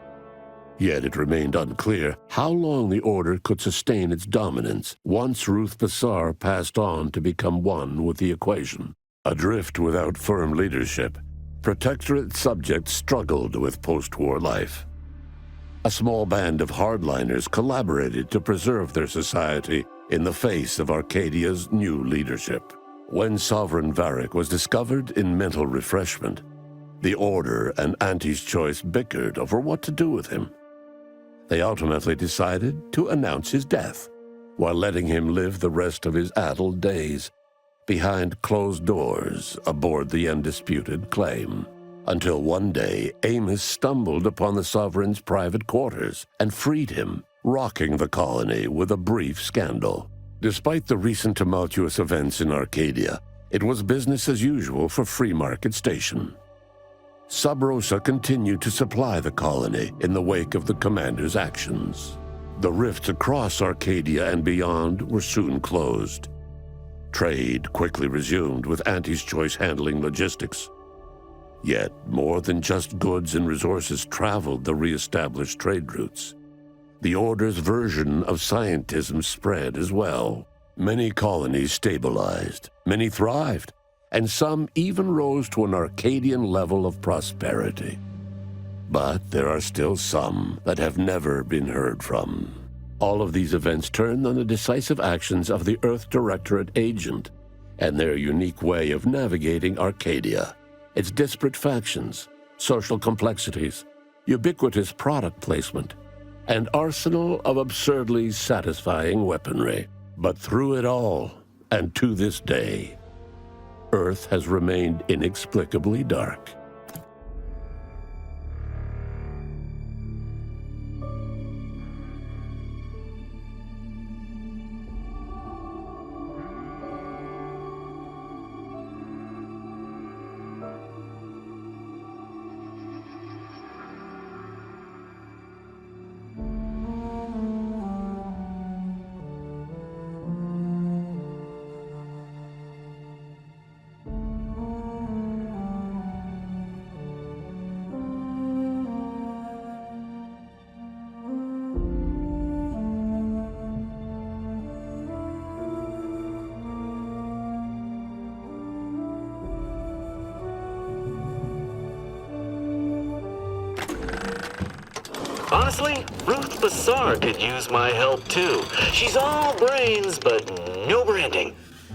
Yet it remained unclear how long the Order could sustain its dominance once Ruth Bassar passed on to become one with the equation. Adrift without firm leadership, Protectorate subjects struggled with post-war life. A small band of hardliners collaborated to preserve their society in the face of Arcadia's new leadership. When Sovereign Varric was discovered in mental refreshment, the Order and Auntie's Choice bickered over what to do with him. They ultimately decided to announce his death, while letting him live the rest of his addled days behind closed doors aboard the undisputed claim. Until one day, Amos stumbled upon the Sovereign's private quarters and freed him, rocking the colony with a brief scandal. Despite the recent tumultuous events in Arcadia, it was business as usual for Free Market Station. Sub Rosa continued to supply the colony in the wake of the commander's actions. The rifts across Arcadia and beyond were soon closed. Trade quickly resumed, with Auntie's Choice handling logistics. Yet, more than just goods and resources traveled the re-established trade routes. The Order's version of scientism spread as well. Many colonies stabilized, many thrived, and some even rose to an Arcadian level of prosperity. But there are still some that have never been heard from. All of these events turned on the decisive actions of the Earth Directorate agent and their unique way of navigating Arcadia, its disparate factions, social complexities, ubiquitous product placement, and arsenal of absurdly satisfying weaponry. But through it all, and to this day, Earth has remained inexplicably dark. Honestly, Ruth Bassar could use my help too. She's all brains, but no branding.